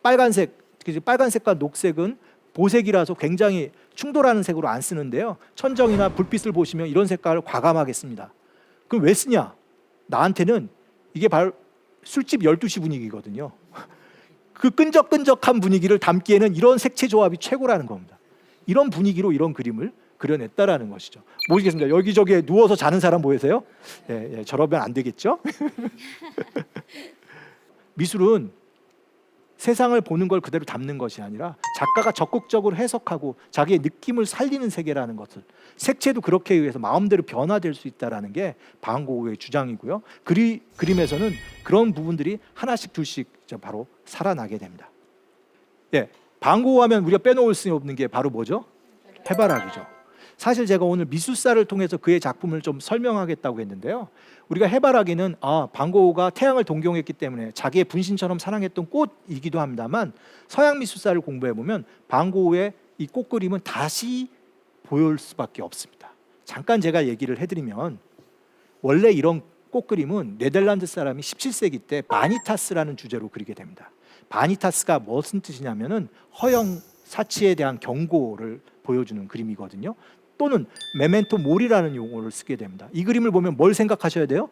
빨간색, 빨간색과 녹색은 보색이라서 굉장히 충돌하는 색으로 안 쓰는데요. 천정이나 불빛을 보시면 이런 색깔을 과감하게 씁니다. 그럼 왜 쓰냐? 나한테는 이게 바로 술집 12시 분위기거든요. 그 끈적끈적한 분위기를 담기에는 이런 색채 조합이 최고라는 겁니다. 이런 분위기로 이런 그림을 그려냈다라는 것이죠. 모르겠습니다. 여기저기에 누워서 자는 사람 보이세요? 예, 저러면 안 되겠죠? 미술은 세상을 보는 걸 그대로 담는 것이 아니라 작가가 적극적으로 해석하고 자기의 느낌을 살리는 세계라는 것을, 색채도 그렇게 의해서 마음대로 변화될 수 있다는 게 방고우의 주장이고요. 그림에서는 그런 부분들이 하나씩 둘씩 바로 살아나게 됩니다. 예, 방고우 하면 우리가 빼놓을 수 없는 게 바로 뭐죠? 해바라기죠. 사실 제가 오늘 미술사를 통해서 그의 작품을 좀 설명하겠다고 했는데요. 우리가 해바라기는 방고우가 태양을 동경했기 때문에 자기의 분신처럼 사랑했던 꽃이기도 합니다만, 서양 미술사를 공부해 보면 방고우의 이 꽃그림은 다시 보일 수밖에 없습니다. 잠깐 제가 얘기를 해드리면, 원래 이런 꽃그림은 네덜란드 사람이 17세기 때 바니타스라는 주제로 그리게 됩니다. 바니타스가 무슨 뜻이냐면은 허영, 사치에 대한 경고를 보여주는 그림이거든요. 또는 메멘토 모리라는 용어를 쓰게 됩니다. 이 그림을 보면 뭘 생각하셔야 돼요?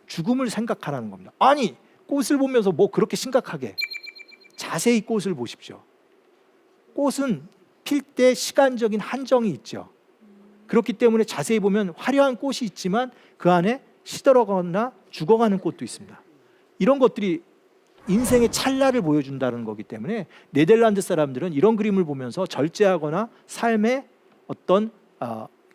죽음을 생각하라는 겁니다. 아니, 꽃을 보면서 뭐 그렇게 심각하게. 자세히 꽃을 보십시오. 꽃은 필 때 시간적인 한정이 있죠. 그렇기 때문에 자세히 보면 화려한 꽃이 있지만 그 안에 시들어가거나 죽어가는 꽃도 있습니다. 이런 것들이 인생의 찰나를 보여준다는 거기 때문에 네덜란드 사람들은 이런 그림을 보면서 절제하거나 삶의 어떤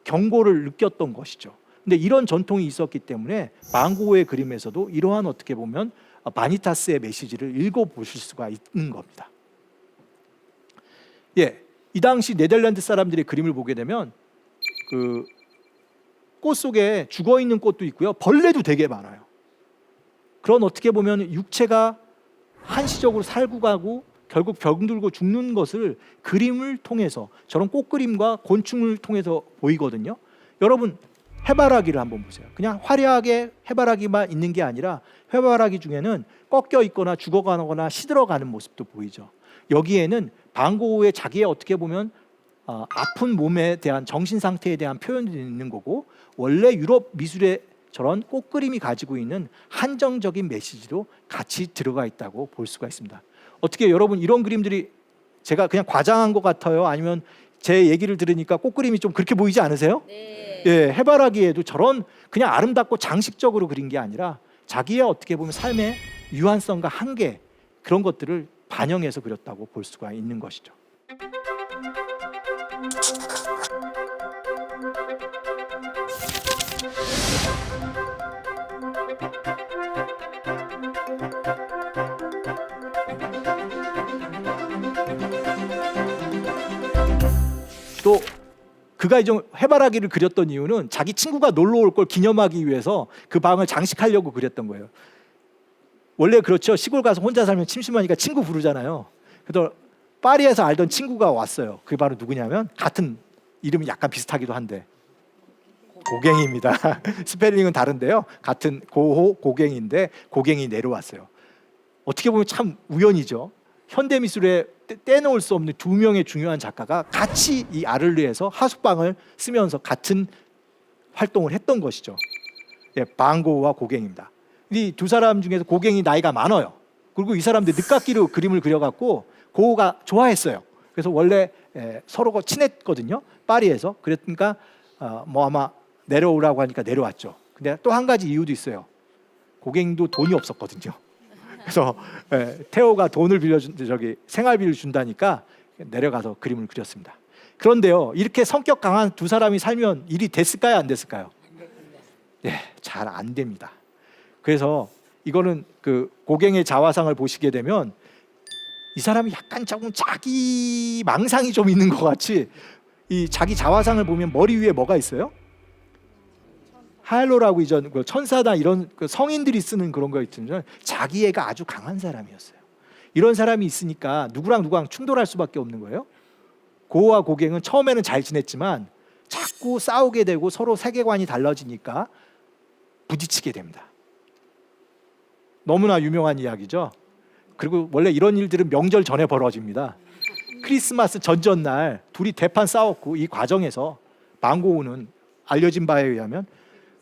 경고를 느꼈던 것이죠. 근데 이런 전통이 있었기 때문에 방고우의 그림에서도 이러한 어떻게 보면 바니타스의 메시지를 읽어보실 수가 있는 겁니다. 예, 이 당시 네덜란드 사람들의 그림을 보게 되면 그 꽃 속에 죽어 있는 꽃도 있고요, 벌레도 되게 많아요. 그런 어떻게 보면 육체가 한시적으로 살고 가고 결국 병들고 죽는 것을 그림을 통해서, 저런 꽃그림과 곤충을 통해서 보이거든요. 여러분, 해바라기를 한번 보세요. 그냥 화려하게 해바라기만 있는 게 아니라 해바라기 중에는 꺾여 있거나 죽어가거나 시들어가는 모습도 보이죠. 여기에는 방고우의 자기의 어떻게 보면 아픈 몸에 대한 정신 상태에 대한 표현이 있는 거고, 원래 유럽 미술의 저런 꽃그림이 가지고 있는 한정적인 메시지도 같이 들어가 있다고 볼 수가 있습니다. 어떻게 여러분, 이런 그림들이 제가 그냥 과장한 것 같아요? 아니면 제 얘기를 들으니까 꽃그림이 좀 그렇게 보이지 않으세요? 네. 예, 해바라기에도 저런 그냥 아름답고 장식적으로 그린 게 아니라 자기의 어떻게 보면 삶의 유한성과 한계, 그런 것들을 반영해서 그렸다고 볼 수가 있는 것이죠. 또 그가 이제 해바라기를 그렸던 이유는 자기 친구가 놀러 올 걸 기념하기 위해서 그 방을 장식하려고 그렸던 거예요. 원래 그렇죠. 시골 가서 혼자 살면 심심하니까 친구 부르잖아요. 그래서 파리에서 알던 친구가 왔어요. 그게 바로 누구냐면, 같은 이름이 약간 비슷하기도 한데 고갱이입니다. 스펠링은 다른데요, 같은 고호 고갱인데 고갱이 내려왔어요. 어떻게 보면 참 우연이죠. 현대미술에 떼놓을 수 없는 두 명의 중요한 작가가 같이 이 아를르에서 하숙방을 쓰면서 같은 활동을 했던 것이죠. 예, 방고우와 고갱입니다. 이 두 사람 중에서 고갱이 나이가 많아요. 그리고 이 사람들 늦깎이로 그림을 그려갖고 고우가 좋아했어요. 그래서 원래 서로가 친했거든요, 파리에서. 그러니까 뭐 아마 내려오라고 하니까 내려왔죠. 근데 또 한 가지 이유도 있어요. 고갱도 돈이 없었거든요. 그래서 태호가 돈을 빌려준, 생활비를 준다니까 내려가서 그림을 그렸습니다. 그런데요, 이렇게 성격 강한 두 사람이 살면 일이 됐을까요, 안 됐을까요? 네, 잘 안 됩니다. 그래서 이거는 그 고갱의 자화상을 보시게 되면 이 사람이 약간 조금 자기 망상이 좀 있는 것 같이, 이 자기 자화상을 보면 머리 위에 뭐가 있어요? 하엘로라고 이전 천사다 이런 그 성인들이 쓰는 그런 거 있지만 자기애가 아주 강한 사람이었어요. 이런 사람이 있으니까 누구랑 충돌할 수밖에 없는 거예요. 고우와 고갱은 처음에는 잘 지냈지만 자꾸 싸우게 되고 서로 세계관이 달라지니까 부딪히게 됩니다. 너무나 유명한 이야기죠. 그리고 원래 이런 일들은 명절 전에 벌어집니다. 크리스마스 전전날 둘이 대판 싸웠고 이 과정에서 방고우는 알려진 바에 의하면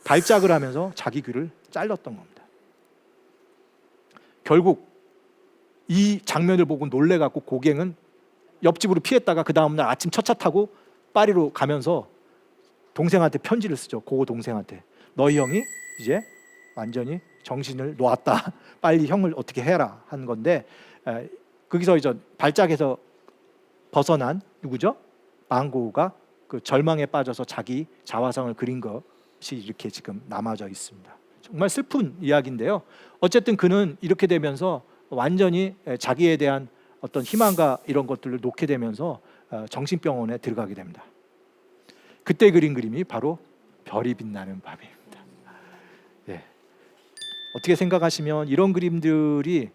발작을 하면서 자기 귀를 잘랐던 겁니다. 결국 이 장면을 보고 놀래갖고 고갱은 옆집으로 피했다가 그 다음날 아침 첫 차 타고 파리로 가면서 동생한테 편지를 쓰죠. 고 동생한테. 너희 형이 이제 완전히 정신을 놓았다. 빨리 형을 어떻게 해라 하는 건데, 거기서 이제 발작에서 벗어난 누구죠? 방고우가 그 절망에 빠져서 자기 자화상을 그린 것이 이렇게 지금 남아져 있습니다. 정말 슬픈 이야기인데요. 어쨌든 그는 이렇게 되면서 완전히 자기에 대한 어떤 희망과 이런 것들을 놓게 되면서 정신병원에 들어가게 됩니다. 그때 그린 그림이 바로 별이 빛나는 밤입니다. 예. 어떻게 생각하시면 이런 그림들이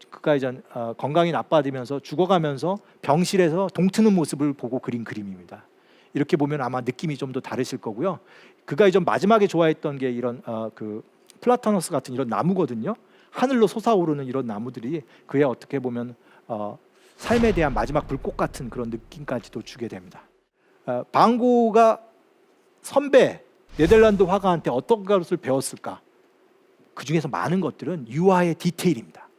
그가 이제 건강이 나빠지면서 죽어가면서 병실에서 동트는 모습을 보고 그린 그림입니다. 이렇게 보면 아마 느낌이 좀 더 다르실 거고요. 그가 이제 마지막에 좋아했던 게 이런 그 플라타너스 같은 이런 나무거든요. 하늘로 솟아오르는 이런 나무들이 그의 어떻게 보면 삶에 대한 마지막 불꽃 같은 그런 느낌까지도 주게 됩니다. 방고가 선배 네덜란드 화가한테 어떤 것을 배웠을까? 그 중에서 많은 것들은 유화의 디테일입니다.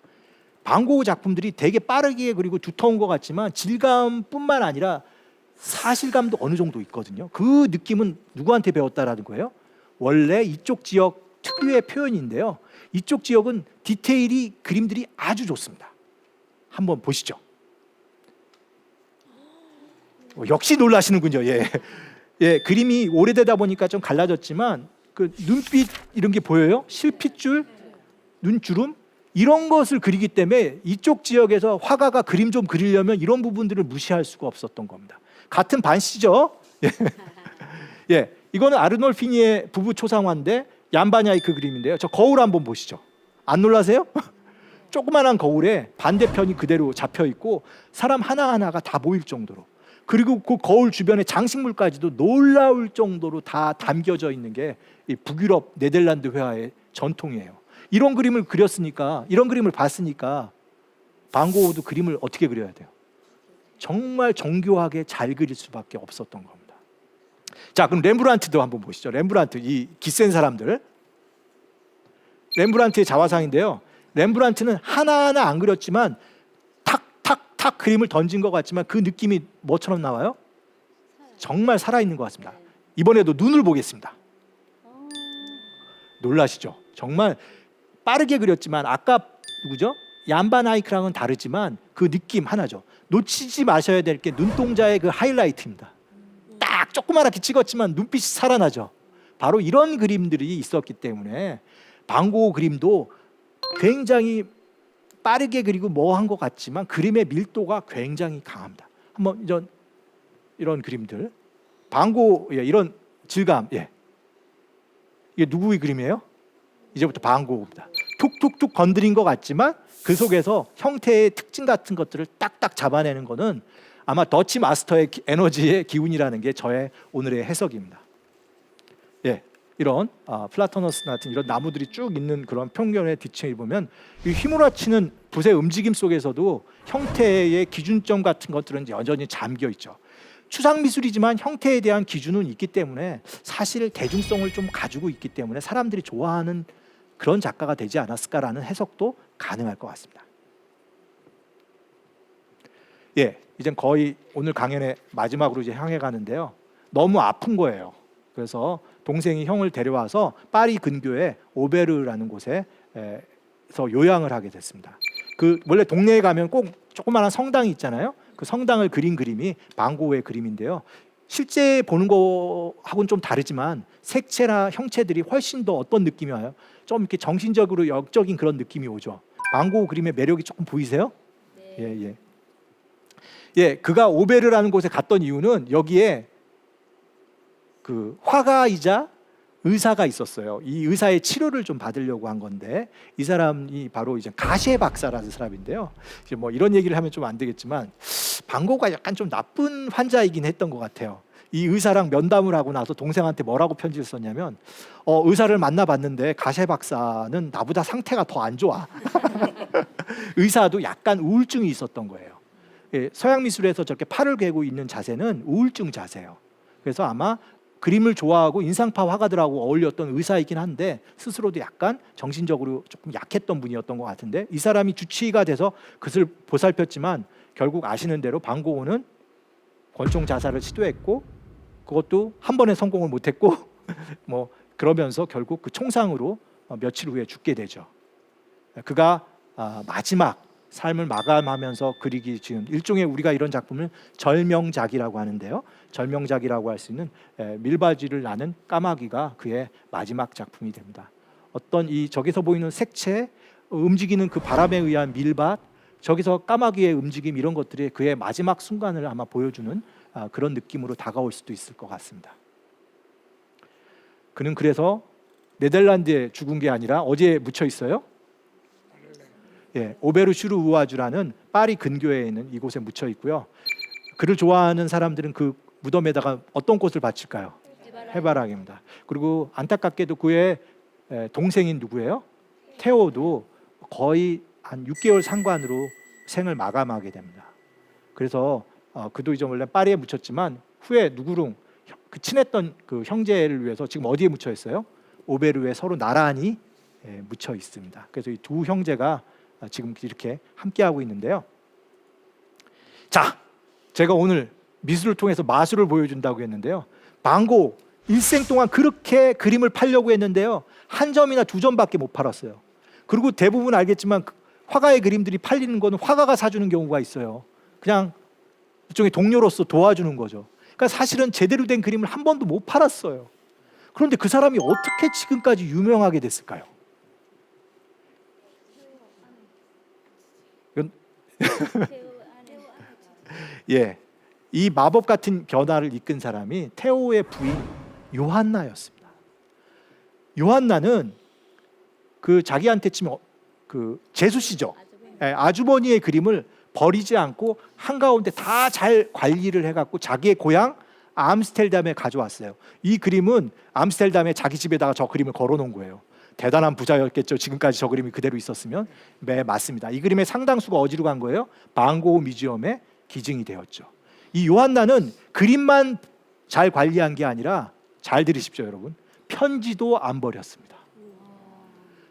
방고 작품들이 되게 빠르게 그리고 두터운 것 같지만 질감뿐만 아니라 사실감도 어느 정도 있거든요. 그 느낌은 누구한테 배웠다라는 거예요? 원래 이쪽 지역 특유의 표현인데요. 이쪽 지역은 디테일이 그림들이 아주 좋습니다. 한번 보시죠. 역시 놀라시는군요. 예. 예, 그림이 오래되다 보니까 좀 갈라졌지만 그 눈빛 이런 게 보여요? 실핏줄, 눈주름 이런 것을 그리기 때문에 이쪽 지역에서 화가가 그림 좀 그리려면 이런 부분들을 무시할 수가 없었던 겁니다. 같은 반시죠? 예, 이거는 아르놀피니의 부부 초상화인데 얀바냐이크 그림인데요. 저 거울 한번 보시죠. 안 놀라세요? 조그만한 거울에 반대편이 그대로 잡혀 있고 사람 하나하나가 다 보일 정도로, 그리고 그 거울 주변에 장식물까지도 놀라울 정도로 다 담겨져 있는 게 이 북유럽 네덜란드 회화의 전통이에요. 이런 그림을 그렸으니까, 이런 그림을 봤으니까 방고우도 그림을 어떻게 그려야 돼요? 정말 정교하게 잘 그릴 수밖에 없었던 겁니다. 자, 그럼 렘브란트도 한번 보시죠. 렘브란트, 이 기센 사람들. 렘브란트의 자화상인데요. 렘브란트는 하나하나 안 그렸지만 탁탁탁 그림을 던진 것 같지만 그 느낌이 뭐처럼 나와요? 정말 살아있는 것 같습니다. 이번에도 눈을 보겠습니다. 놀라시죠? 정말 빠르게 그렸지만 아까 누구죠? 얀바나이크랑은 다르지만 그 느낌 하나죠. 놓치지 마셔야 될 게 눈동자의 그 하이라이트입니다. 딱 조그맣게 찍었지만 눈빛이 살아나죠. 바로 이런 그림들이 있었기 때문에 방고 그림도 굉장히 빠르게 그리고 뭐한 것 같지만 그림의 밀도가 굉장히 강합니다. 한번 이런 그림들, 방고 이런 질감, 이게 누구의 그림이에요? 이제부터 방고입니다. 툭툭툭 건드린 것 같지만 그 속에서 형태의 특징 같은 것들을 딱딱 잡아내는 것은 아마 더치 마스터의 에너지의 기운이라는 게 저의 오늘의 해석입니다. 예, 이런 플라토너스 같은 이런 나무들이 쭉 있는 그런 평면의 뒤층에 보면 이 휘몰아치는 붓의 움직임 속에서도 형태의 기준점 같은 것들은 여전히 잠겨 있죠. 추상 미술이지만 형태에 대한 기준은 있기 때문에 사실 대중성을 좀 가지고 있기 때문에 사람들이 좋아하는 그런 작가가 되지 않았을까라는 해석도 가능할 것 같습니다. 예, 이젠 거의 오늘 강연의 마지막으로 이제 향해 가는데요. 너무 아픈 거예요. 그래서 동생이 형을 데려와서 파리 근교의 오베르라는 곳에서 요양을 하게 됐습니다. 그 원래 동네에 가면 꼭 조그마한 성당이 있잖아요. 그 성당을 그린 그림이 방고우의 그림인데요. 실제 보는 거하고는 좀 다르지만 색채나 형체들이 훨씬 더 어떤 느낌이 와요? 좀 이렇게 정신적으로 역적인 그런 느낌이 오죠. 방고우 그림의 매력이 조금 보이세요? 네. 예, 그가 오베르라는 곳에 갔던 이유는 여기에 그 화가이자 의사가 있었어요. 이 의사의 치료를 좀 받으려고 한 건데 이 사람이 바로 이제 가셰 박사라는 사람인데요. 이제 뭐 이런 얘기를 하면 좀 안 되겠지만 방고우가 약간 좀 나쁜 환자이긴 했던 것 같아요. 이 의사랑 면담을 하고 나서 동생한테 뭐라고 편지를 썼냐면 의사를 만나봤는데 가세 박사는 나보다 상태가 더 안 좋아. 의사도 약간 우울증이 있었던 거예요. 예, 서양 미술에서 저렇게 팔을 괴고 있는 자세는 우울증 자세예요. 그래서 아마 그림을 좋아하고 인상파 화가들하고 어울렸던 의사이긴 한데 스스로도 약간 정신적으로 조금 약했던 분이었던 것 같은데, 이 사람이 주치의가 돼서 그것을 보살폈지만 결국 아시는 대로 방고흐는 권총 자살을 시도했고 그것도 한 번에 성공을 못했고 뭐 그러면서 결국 그 총상으로 며칠 후에 죽게 되죠. 그가 마지막 삶을 마감하면서 그리기 지은 일종의, 우리가 이런 작품을 절명작이라고 하는데요, 절명작이라고 할 수 있는 밀바지를 나는 까마귀가 그의 마지막 작품이 됩니다. 어떤 이 저기서 보이는 색채, 움직이는 그 바람에 의한 밀밭, 저기서 까마귀의 움직임, 이런 것들이 그의 마지막 순간을 아마 보여주는 그런 느낌으로 다가올 수도 있을 것 같습니다. 그는 그래서 네덜란드에 죽은 게 아니라 어디에 묻혀 있어요? 예, 오베르슈르 우아주라는 파리 근교에 있는 이곳에 묻혀 있고요. 그를 좋아하는 사람들은 그 무덤에다가 어떤 꽃을 바칠까요? 해바라기입니다. 그리고 안타깝게도 그의 동생인 누구예요? 테오도 거의 한 6개월 상관으로 생을 마감하게 됩니다. 그래서 그도 이제 원래 파리에 묻혔지만 후에 누구랑 그 친했던 그 형제를 위해서 지금 어디에 묻혀 있어요? 오베르에 서로 나란히 묻혀 있습니다. 그래서 이 두 형제가 지금 이렇게 함께하고 있는데요. 자, 제가 오늘 미술을 통해서 마술을 보여준다고 했는데요. 방고 일생 동안 그렇게 그림을 팔려고 했는데요, 한 점이나 두 점밖에 못 팔았어요. 그리고 대부분 알겠지만 화가의 그림들이 팔리는 거는 화가가 사주는 경우가 있어요. 그냥 일종의 동료로서 도와주는 거죠. 그러니까 사실은 제대로 된 그림을 한 번도 못 팔았어요. 그런데 그 사람이 어떻게 지금까지 유명하게 됐을까요? 이건 예, 이 마법 같은 변화를 이끈 사람이 테오의 부인 요한나였습니다. 요한나는 그 자기한테 치면 그 제수씨죠. 아주머니의 그림을 버리지 않고 한가운데 다 잘 관리를 해갖고 자기의 고향 암스테르담에 가져왔어요. 이 그림은 암스테르담에 자기 집에다가 저 그림을 걸어놓은 거예요. 대단한 부자였겠죠. 지금까지 저 그림이 그대로 있었으면. 네, 맞습니다. 이 그림의 상당수가 어디로 간 거예요? 방고흐 뮤지엄에 기증이 되었죠. 이 요한나는 그림만 잘 관리한 게 아니라, 잘 들으십시오 여러분, 편지도 안 버렸습니다.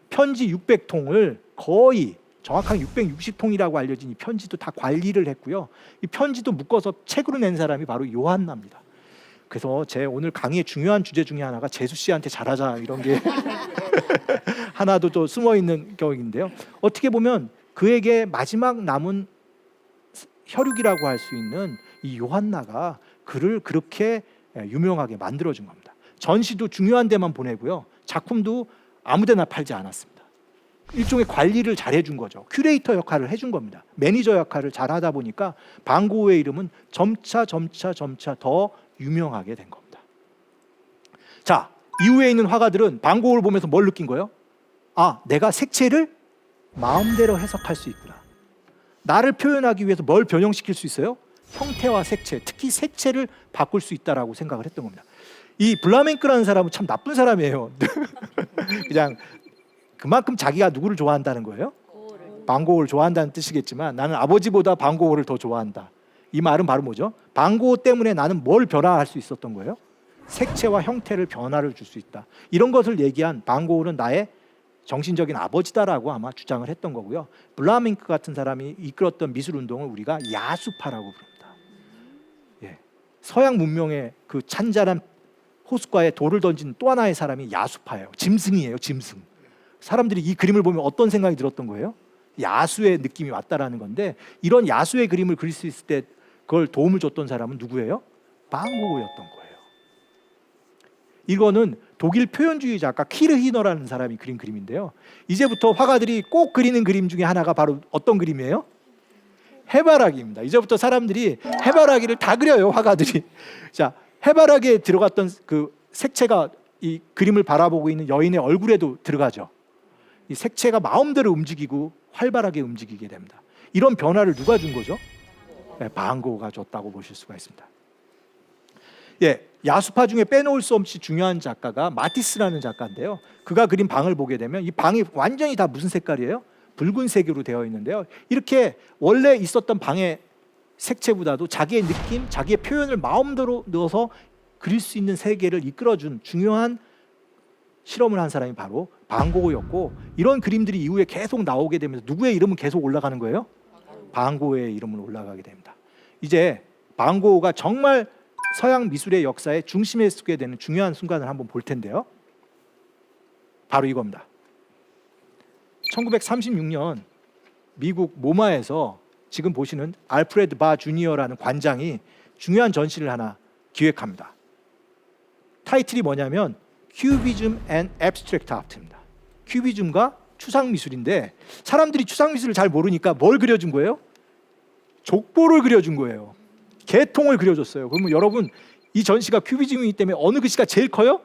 편지 600통을 거의 정확하게 660통이라고 알려진 이 편지도 다 관리를 했고요. 이 편지도 묶어서 책으로 낸 사람이 바로 요한나입니다. 그래서 제 오늘 강의의 중요한 주제 중에 하나가 재수 씨한테 잘하자, 이런 게 하나도 또 숨어 있는 경우인데요. 어떻게 보면 그에게 마지막 남은 혈육이라고 할 수 있는 이 요한나가 그를 그렇게 유명하게 만들어준 겁니다. 전시도 중요한 데만 보내고요, 작품도 아무데나 팔지 않았습니다. 일종의 관리를 잘 해준 거죠. 큐레이터 역할을 해준 겁니다. 매니저 역할을 잘 하다 보니까 방고흐의 이름은 점차 더 유명하게 된 겁니다. 자, 이후에 있는 화가들은 방고흐를 보면서 뭘 느낀 거예요? 아, 내가 색채를 마음대로 해석할 수 있구나. 나를 표현하기 위해서 뭘 변형시킬 수 있어요? 형태와 색채, 특히 색채를 바꿀 수 있다라고 생각을 했던 겁니다. 이 블라멩크라는 사람은 참 나쁜 사람이에요. 그냥 그만큼 자기가 누구를 좋아한다는 거예요? 방고흐를 좋아한다는 뜻이겠지만, 나는 아버지보다 방고흐를 더 좋아한다. 이 말은 바로 뭐죠? 방고흐 때문에 나는 뭘 변화할 수 있었던 거예요? 색채와 형태를 변화를 줄 수 있다. 이런 것을 얘기한 방고흐는 나의 정신적인 아버지다라고 아마 주장을 했던 거고요. 블라멩크 같은 사람이 이끌었던 미술 운동을 우리가 야수파라고 부릅니다. 예. 서양 문명의 그 찬잔한 호숫가에 돌을 던진 또 하나의 사람이 야수파예요. 짐승이에요, 짐승. 사람들이 이 그림을 보면 어떤 생각이 들었던 거예요? 야수의 느낌이 왔다라는 건데, 이런 야수의 그림을 그릴 수 있을 때 그걸 도움을 줬던 사람은 누구예요? 방고흐였던 거예요. 이거는 독일 표현주의 작가 키르히너라는 사람이 그린 그림인데요. 이제부터 화가들이 꼭 그리는 그림 중에 하나가 바로 어떤 그림이에요? 해바라기입니다. 이제부터 사람들이 해바라기를 다 그려요, 화가들이. 자, 해바라기에 들어갔던 그 색채가 이 그림을 바라보고 있는 여인의 얼굴에도 들어가죠. 이 색채가 마음대로 움직이고 활발하게 움직이게 됩니다. 이런 변화를 누가 준 거죠? 네, 방고흐가 줬다고 보실 수가 있습니다. 예, 야수파 중에 빼놓을 수 없이 중요한 작가가 마티스라는 작가인데요. 그가 그린 방을 보게 되면 이 방이 완전히 다 무슨 색깔이에요? 붉은색으로 되어 있는데요. 이렇게 원래 있었던 방의 색채보다도 자기의 느낌, 자기의 표현을 마음대로 넣어서 그릴 수 있는 세계를 이끌어준 중요한 실험을 한 사람이 바로 반 고흐였고, 이런 그림들이 이후에 계속 나오게 되면서 누구의 이름은 계속 올라가는 거예요? 반 고흐의 이름은 올라가게 됩니다. 이제 반 고흐가 정말 서양 미술의 역사의 중심에 서게 되는 중요한 순간을 한번 볼 텐데요. 바로 이겁니다. 1936년 미국 모마에서 지금 보시는 알프레드 바 주니어라는 관장이 중요한 전시를 하나 기획합니다. 타이틀이 뭐냐면 큐비즘 앤 앱스트랙트 아트입니다. 큐비즘과 추상 미술인데, 사람들이 추상 미술을 잘 모르니까 뭘 그려준 거예요? 족보를 그려준 거예요. 개통을 그려줬어요. 그러면 여러분, 이 전시가 큐비즘이기 때문에 어느 글씨가 제일 커요?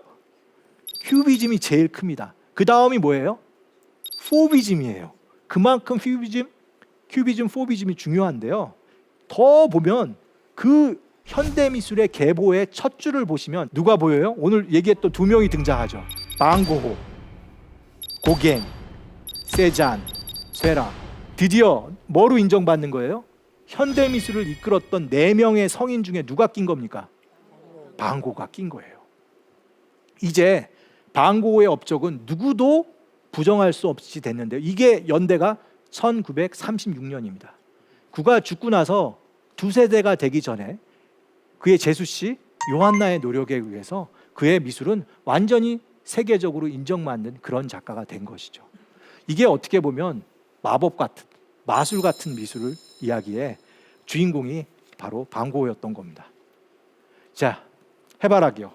큐비즘이 제일 큽니다. 그 다음이 뭐예요? 포비즘이에요. 그만큼 큐비즘, 포비즘이 중요한데요. 더 보면 그 현대 미술의 계보의 첫 줄을 보시면 누가 보여요? 오늘 얘기했던 두 명이 등장하죠. 반 고흐, 고겐, 세잔, 쇠라. 드디어 뭐로 인정받는 거예요? 현대 미술을 이끌었던 4명의 성인 중에 누가 낀 겁니까? 반 고흐가 낀 거예요. 이제 반 고흐의 업적은 누구도 부정할 수 없이 됐는데요. 이게 연대가 1936년입니다. 그가 죽고 나서 2세대가 되기 전에 그의 제수씨 요한나의 노력에 의해서 그의 미술은 완전히 세계적으로 인정받는 그런 작가가 된 것이죠. 이게 어떻게 보면 마법 같은, 마술 같은 미술을 이야기에 주인공이 바로 반 고흐였던 겁니다. 자, 해바라기요.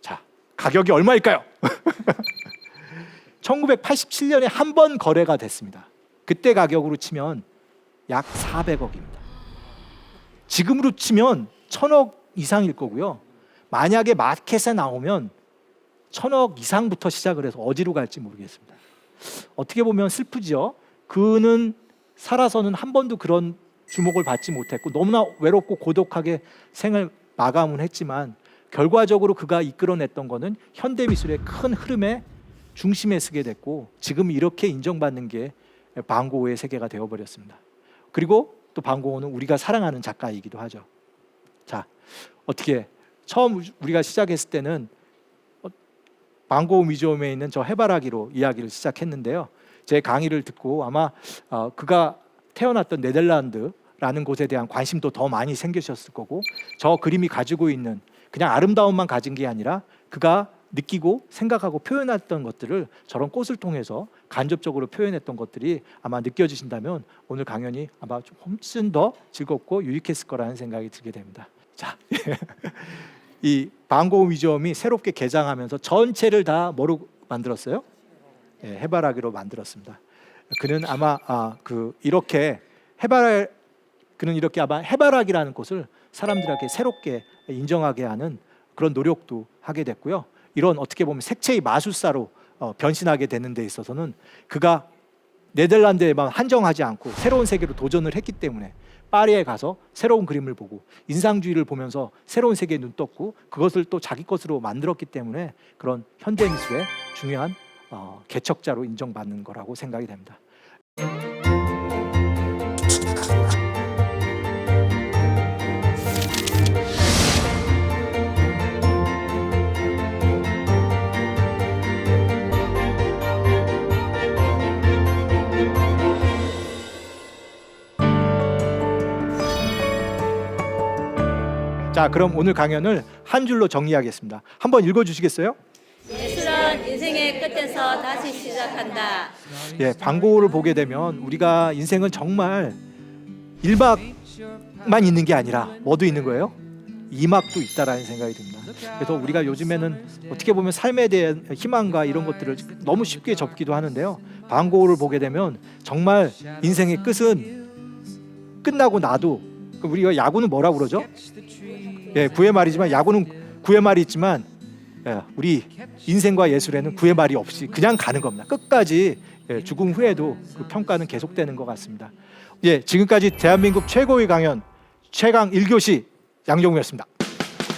자, 가격이 얼마일까요? 1987년에 한 번 거래가 됐습니다. 그때 가격으로 치면 약 400억입니다. 지금으로 치면 1000억 이상일 거고요. 만약에 마켓에 나오면 1000억 이상부터 시작을 해서 어디로 갈지 모르겠습니다. 어떻게 보면 슬프죠. 그는 살아서는 한 번도 그런 주목을 받지 못했고 너무나 외롭고 고독하게 생을 마감은 했지만, 결과적으로 그가 이끌어냈던 거는 현대미술의 큰 흐름에 중심에 서게 됐고, 지금 이렇게 인정받는 게 반 고흐의 세계가 되어버렸습니다. 그리고 또 반 고흐는 우리가 사랑하는 작가이기도 하죠. 자, 어떻게 처음 우리가 시작했을 때는 반 고흐 뮤지엄에 있는 저 해바라기로 이야기를 시작했는데요. 제 강의를 듣고 아마 그가 태어났던 네덜란드라는 곳에 대한 관심도 더 많이 생기셨을 거고, 저 그림이 가지고 있는 그냥 아름다움만 가진 게 아니라 그가 느끼고 생각하고 표현했던 것들을 저런 꽃을 통해서 간접적으로 표현했던 것들이 아마 느껴지신다면 오늘 강연이 아마 좀 훨씬 더 즐겁고 유익했을 거라는 생각이 들게 됩니다. 자, 이 반 고흐 뮤지엄이 새롭게 개장하면서 전체를 다 뭐로 만들었어요? 예, 해바라기로 만들었습니다. 그는 아마 그는 이렇게 아마 해바라기라는 꽃을 사람들에게 새롭게 인정하게 하는 그런 노력도 하게 됐고요. 이런 어떻게 보면 색채의 마술사로 변신하게 되는 데 있어서는 그가 네덜란드에만 한정하지 않고 새로운 세계로 도전을 했기 때문에 파리에 가서 새로운 그림을 보고 인상주의를 보면서 새로운 세계에 눈 떴고, 그것을 또 자기 것으로 만들었기 때문에 그런 현대미술의 중요한 개척자로 인정받는 거라고 생각이 됩니다. 자, 그럼 오늘 강연을 한 줄로 정리하겠습니다. 한번 읽어주시겠어요? 예술은 인생의 끝에서 다시 시작한다. 예, 반 고흐를 보게 되면 우리가 인생은 정말 1막만 있는 게 아니라 뭐도 있는 거예요? 2막도 있다라는 생각이 듭니다. 그래서 우리가 요즘에는 어떻게 보면 삶에 대한 희망과 이런 것들을 너무 쉽게 접기도 하는데요. 반 고흐를 보게 되면 정말 인생의 끝은 끝나고 나도, 우리가 야구는 뭐라고 그러죠? 예, 9회 말이지만 야구는 9회 말이 있지만, 예, 우리 인생과 예술에는 9회 말이 없이 그냥 가는 겁니다. 끝까지. 예, 죽음 후에도 그 평가는 계속되는 것 같습니다. 예, 지금까지 대한민국 최고의 강연 최강 1교시 양정우였습니다.